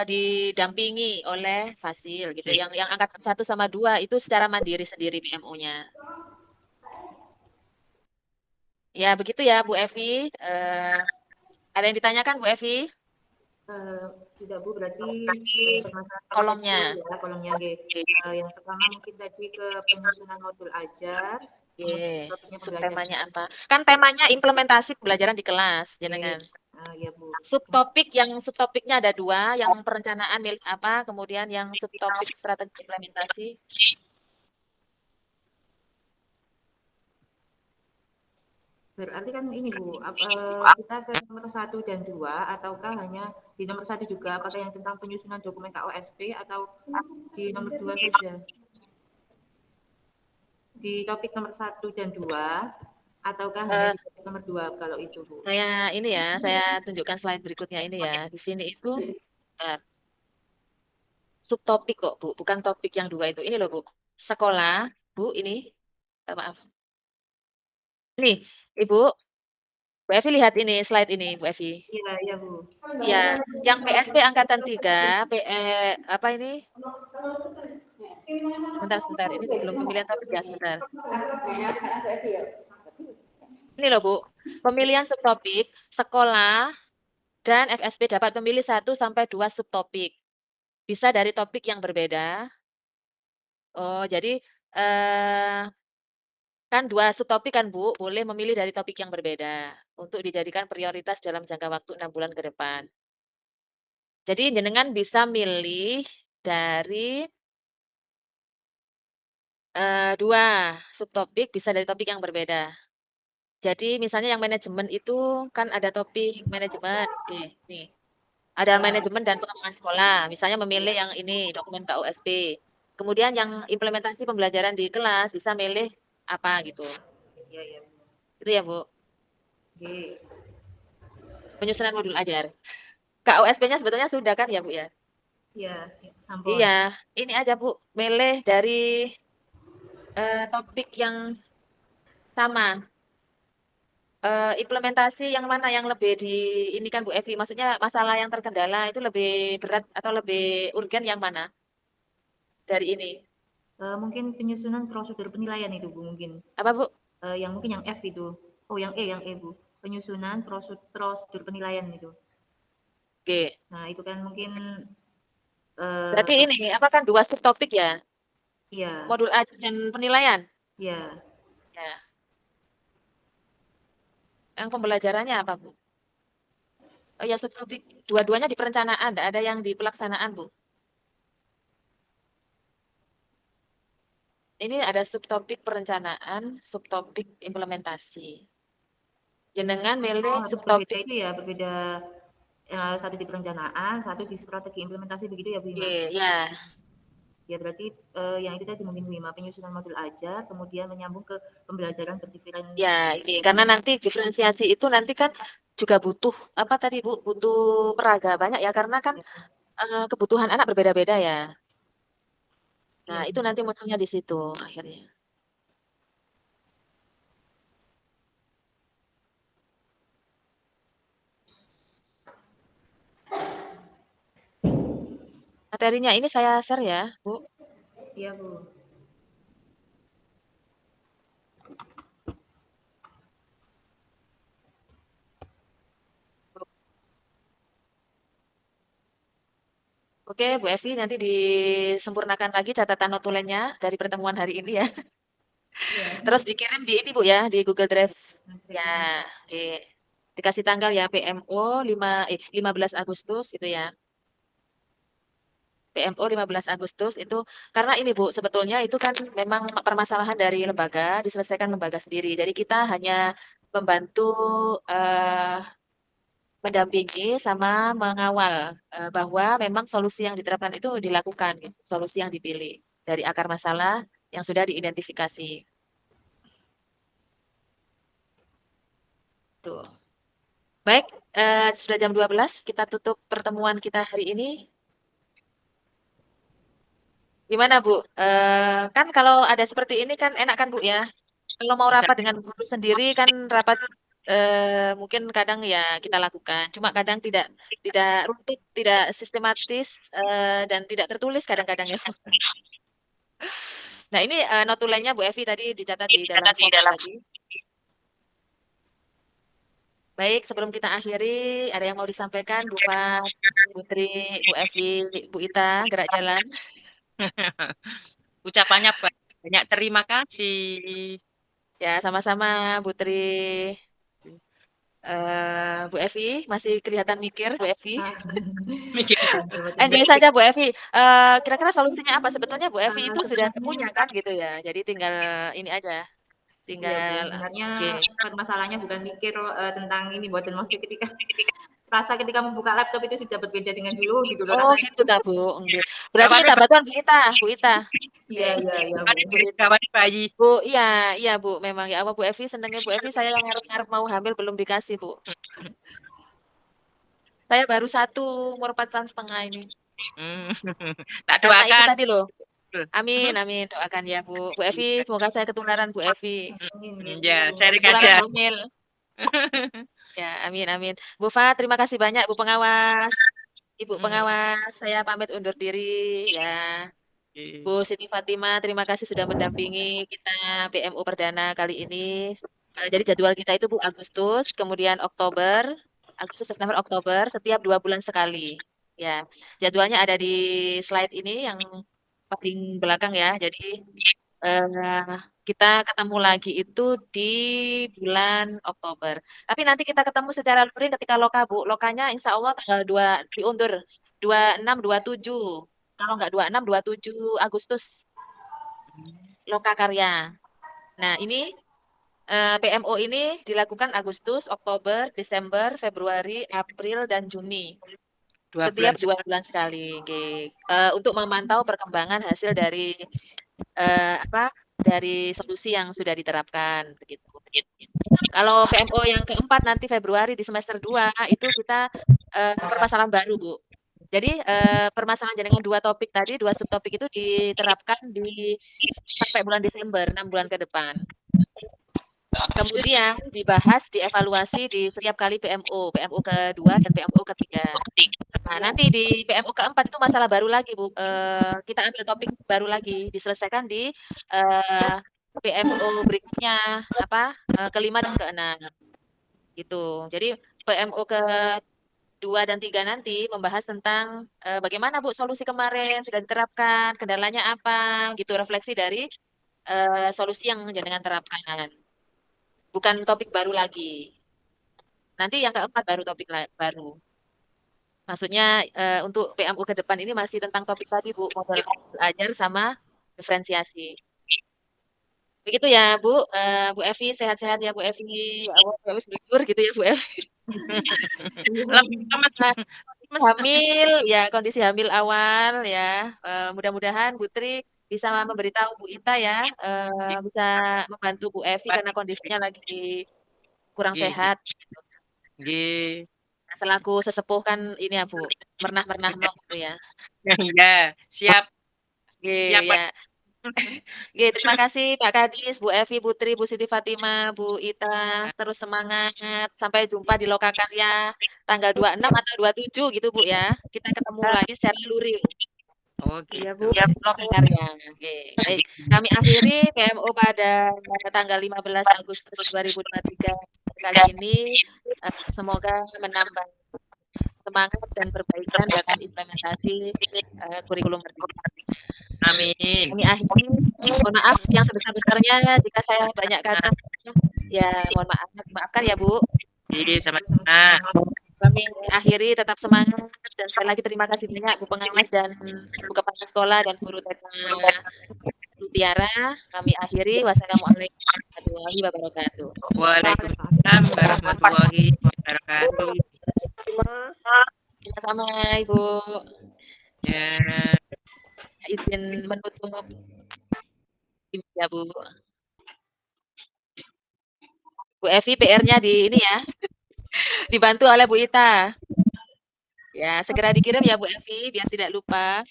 didampingi oleh fasil gitu. Yang angkatan 1 sama 2 itu secara mandiri sendiri PMO-nya. Ya, begitu ya Bu Evi. Ada yang ditanyakan Bu Evi? Tidak Bu, berarti permasalahan Kolomnya. ya, kolomnya G. Yang pertama mungkin tadi ke penyusunan modul ajar. Oke, subtemanya apa? Kan temanya implementasi pembelajaran di kelas, jenengan. Ya Bu. Subtopiknya ada 2, yang perencanaan milik apa, kemudian yang subtopik strategi implementasi. Berarti kan ini Bu, kita ke nomor 1 dan 2, ataukah hanya di nomor 1 juga, apakah yang tentang penyusunan dokumen KOSP atau di nomor 2 saja? Di topik nomor 1 dan 2, ataukah hanya di topik nomor 2 kalau itu Bu? Saya tunjukkan slide berikutnya ini ya. Di sini itu subtopik kok Bu, bukan topik yang 2 itu. Ini loh Bu, sekolah Bu ini, maaf. Ini Ibu, Bu Evi lihat ini slide ini Bu Evi. Iya, iya Bu. Iya, yang PSP angkatan 3, apa ini? Sebentar, ini belum pemilihan topik ya, sebentar. Ini loh Bu, pemilihan subtopik, sekolah, dan FSP dapat memilih 1 sampai 2 subtopik. Bisa dari topik yang berbeda. Oh, jadi kan 2 subtopik kan Bu, boleh memilih dari topik yang berbeda untuk dijadikan prioritas dalam jangka waktu 6 bulan ke depan. Jadi jenengan bisa milih dari 2 subtopik, bisa dari topik yang berbeda. Jadi misalnya yang manajemen itu kan ada topik manajemen, oke, nih. Ada manajemen dan pengembangan sekolah, misalnya memilih yang ini, dokumen KOSP. Kemudian yang implementasi pembelajaran di kelas bisa milih apa gitu. Iya, iya. Itu ya, Bu. Oke. Penyusunan modul ajar. KOSP-nya sebetulnya sudah kan ya, Bu ya? Iya, sampel. Iya, ini aja Bu, milih dari topik yang sama. Implementasi yang mana yang lebih ini kan Bu Evi, maksudnya masalah yang terkendala itu lebih berat atau lebih urgen yang mana? Dari ini. Mungkin penyusunan prosedur penilaian itu Bu mungkin. Apa Bu? Yang mungkin yang F itu. Oh, yang E Bu. Penyusunan prosedur penilaian itu. Oke. Nah, itu kan mungkin Berarti ini apa kan 2 subtopik ya? Iya. Modul ajar dan penilaian? Iya. Ya. Yang pembelajarannya apa, Bu? Oh ya, subtopik dua-duanya di perencanaan, enggak ada yang di pelaksanaan, Bu. Ini ada subtopik perencanaan, subtopik implementasi. Jenengan milih subtopik. Berbeda itu ya, berbeda satu di perencanaan, satu di strategi implementasi begitu ya Bu Ima? Iya. Ya berarti yang itu tadi mungkin Bu Ima, penyusunan modul ajar, kemudian menyambung ke pembelajaran berdiferensiasi. Ya, ini karena nanti diferensiasi itu nanti kan juga butuh apa tadi Bu? Butuh peraga banyak ya karena kan kebutuhan anak berbeda-beda ya. Nah, itu nanti munculnya di situ akhirnya. Materinya ini saya share ya, Bu. Iya, Bu. Oke, Bu Evi nanti disempurnakan lagi catatan notulennya dari pertemuan hari ini ya. Iya. Terus dikirim di ini Bu ya, di Google Drive. Ya, oke. Dikasih tanggal ya PMO 15 Agustus itu ya. PMO 15 Agustus itu karena ini Bu, sebetulnya itu kan memang permasalahan dari lembaga, diselesaikan lembaga sendiri. Jadi kita hanya membantu mendampingi sama mengawal bahwa memang solusi yang diterapkan itu dilakukan, gitu. Solusi yang dipilih dari akar masalah yang sudah diidentifikasi. Tuh. Baik, sudah jam 12, kita tutup pertemuan kita hari ini. Gimana Bu? Kan kalau ada seperti ini kan enak kan Bu ya? Kalau mau Bisa. rapat dengan guru sendiri kan rapat mungkin kadang ya kita lakukan. Cuma kadang tidak runtut, tidak sistematis dan tidak tertulis kadang-kadang ya. Nah ini notulennya Bu Evi tadi dicatat di dalam form tadi. Baik, sebelum kita akhiri, ada yang mau disampaikan Bu Fat, Bu Tri, Bu Evi, Bu Ita, gerak jalan. Ucapannya banyak terima kasih. Ya, sama-sama Bu Tri. Bu Evi, masih kelihatan mikir Bu Evi. Enjoy saja Bu Evi. Kira-kira solusinya apa? Sebetulnya Bu Evi itu sudah punya kan gitu ya. Jadi tinggal ini aja. Iya, Bu. Tinggal Sebenarnya oke. masalahnya bukan mikir tentang ini, buatan maksudnya ketika membuka laptop itu sudah berbeda dengan dulu gitu loh Oh, rasanya. gitu ta, Bu. Nggih. Berarti minta bantuan Bu Ita, Bu Ita. Iya, Nggih. iya, Bu Bu. Ita. Kawan bayi. Bu, iya, iya Bu, memang ya apa Bu Evi senengnya Bu Evi saya yang ngarep-ngarep mau hamil belum dikasih Bu. Saya baru 1 umur 4 tahun setengah ini. Tak Karena itu doakan. tadi loh. Amin, amin. Doakan ya Bu. Bu Evi, semoga saya ketularan Bu Evi. Ya, sharing Ketularan aja. hamil. Ya, amin, amin. Bu Fat, terima kasih banyak Bu Pengawas. Ibu Pengawas, saya pamit undur diri ya. Bu Siti Fatima, terima kasih sudah mendampingi kita PMU Perdana kali ini. Jadi jadwal kita itu Bu Agustus, kemudian Oktober, Agustus, September, Oktober, setiap 2 bulan sekali. Ya, jadwalnya ada di slide ini yang paling belakang ya. Jadi kita ketemu lagi itu di bulan Oktober. Tapi nanti kita ketemu secara luring ketika loka Bu. Lokanya insya Allah tanggal 2 diundur 26, 27. Kalau nggak 26, 27 Agustus loka karya. Nah ini PMO ini dilakukan Agustus, Oktober, Desember, Februari, April, dan Juni. 2 Setiap bulan 2 bulan sekali. Oke. Untuk memantau perkembangan hasil dari dari solusi yang sudah diterapkan begitu. Kalau PMO yang keempat nanti Februari di semester 2 itu kita permasalahan baru, Bu. Jadi permasalahan dengan 2 topik tadi, 2 subtopik itu diterapkan sampai bulan Desember, 6 bulan ke depan. Kemudian dibahas, dievaluasi di setiap kali PMO kedua dan PMO ketiga. Nah, nanti di PMO keempat itu masalah baru lagi, Bu. Kita ambil topik baru lagi, diselesaikan di PMO berikutnya, kelima dan keenam. Gitu. Jadi PMO ke-2 dan 3 nanti membahas tentang bagaimana Bu solusi kemarin sudah diterapkan, kendalanya apa, gitu, refleksi dari solusi yang jenengan terapkan. Bukan topik baru lagi. Nanti yang keempat baru topik baru. Maksudnya untuk PMU ke depan ini masih tentang topik tadi Bu, model belajar sama diferensiasi. Begitu ya Bu, Bu Evi sehat-sehat ya Bu Evi. Harus libur gitu ya Bu Evi. Hamil ya kondisi hamil awal ya. Mudah-mudahan Bu Tri bisa memberitahu Bu Ita ya, bisa membantu Bu Evi karena kondisinya lagi kurang sehat. Nggih. Selaku sesepuh kan ini ya Bu, pernah gitu ya. Ya, siap. Siap, Ya. Oke, terima kasih Pak Kadis, Bu Evi, Bu Tri, Bu Siti Fatima, Bu Ita, terus semangat. Sampai jumpa di Loka Karya tanggal 26 atau 27 gitu Bu ya. Kita ketemu lagi secara luring. Oh, Iya, gitu. Bu. Loka Karya. Oke, baik. Kami akhiri PMO pada tanggal 15 Agustus 2023 kali ini. Semoga menambah semangat dan perbaikan dalam implementasi kurikulum merdeka. Amin. Kami akhiri, mohon maaf yang sebesar-besarnya jika saya banyak kata. Ya, mohon maaf, dimaafkan ya Bu. Iya, sama-sama. Kami akhiri tetap semangat dan sekali lagi terima kasih banyak Bu Pengawas dan Bu Kepala Sekolah dan guru TK Mutiara. Kami akhiri. Wassalamualaikum warahmatullahi wabarakatuh. Waalaikumsalam warahmatullahi wabarakatuh. Sama-sama Ibu. Ya. Izin menutup. Ya Bu. Bu Evi PR-nya di ini ya. Dibantu oleh Bu Ita. Ya, segera dikirim ya Bu Evi biar tidak lupa.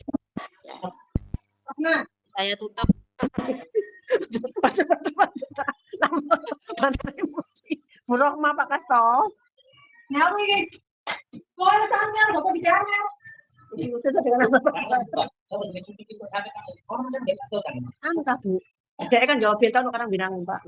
Saya tutup. Bu Rohma Pak Kasto. Anu Bu. Dia kan jawab bintang orang bilang Pak.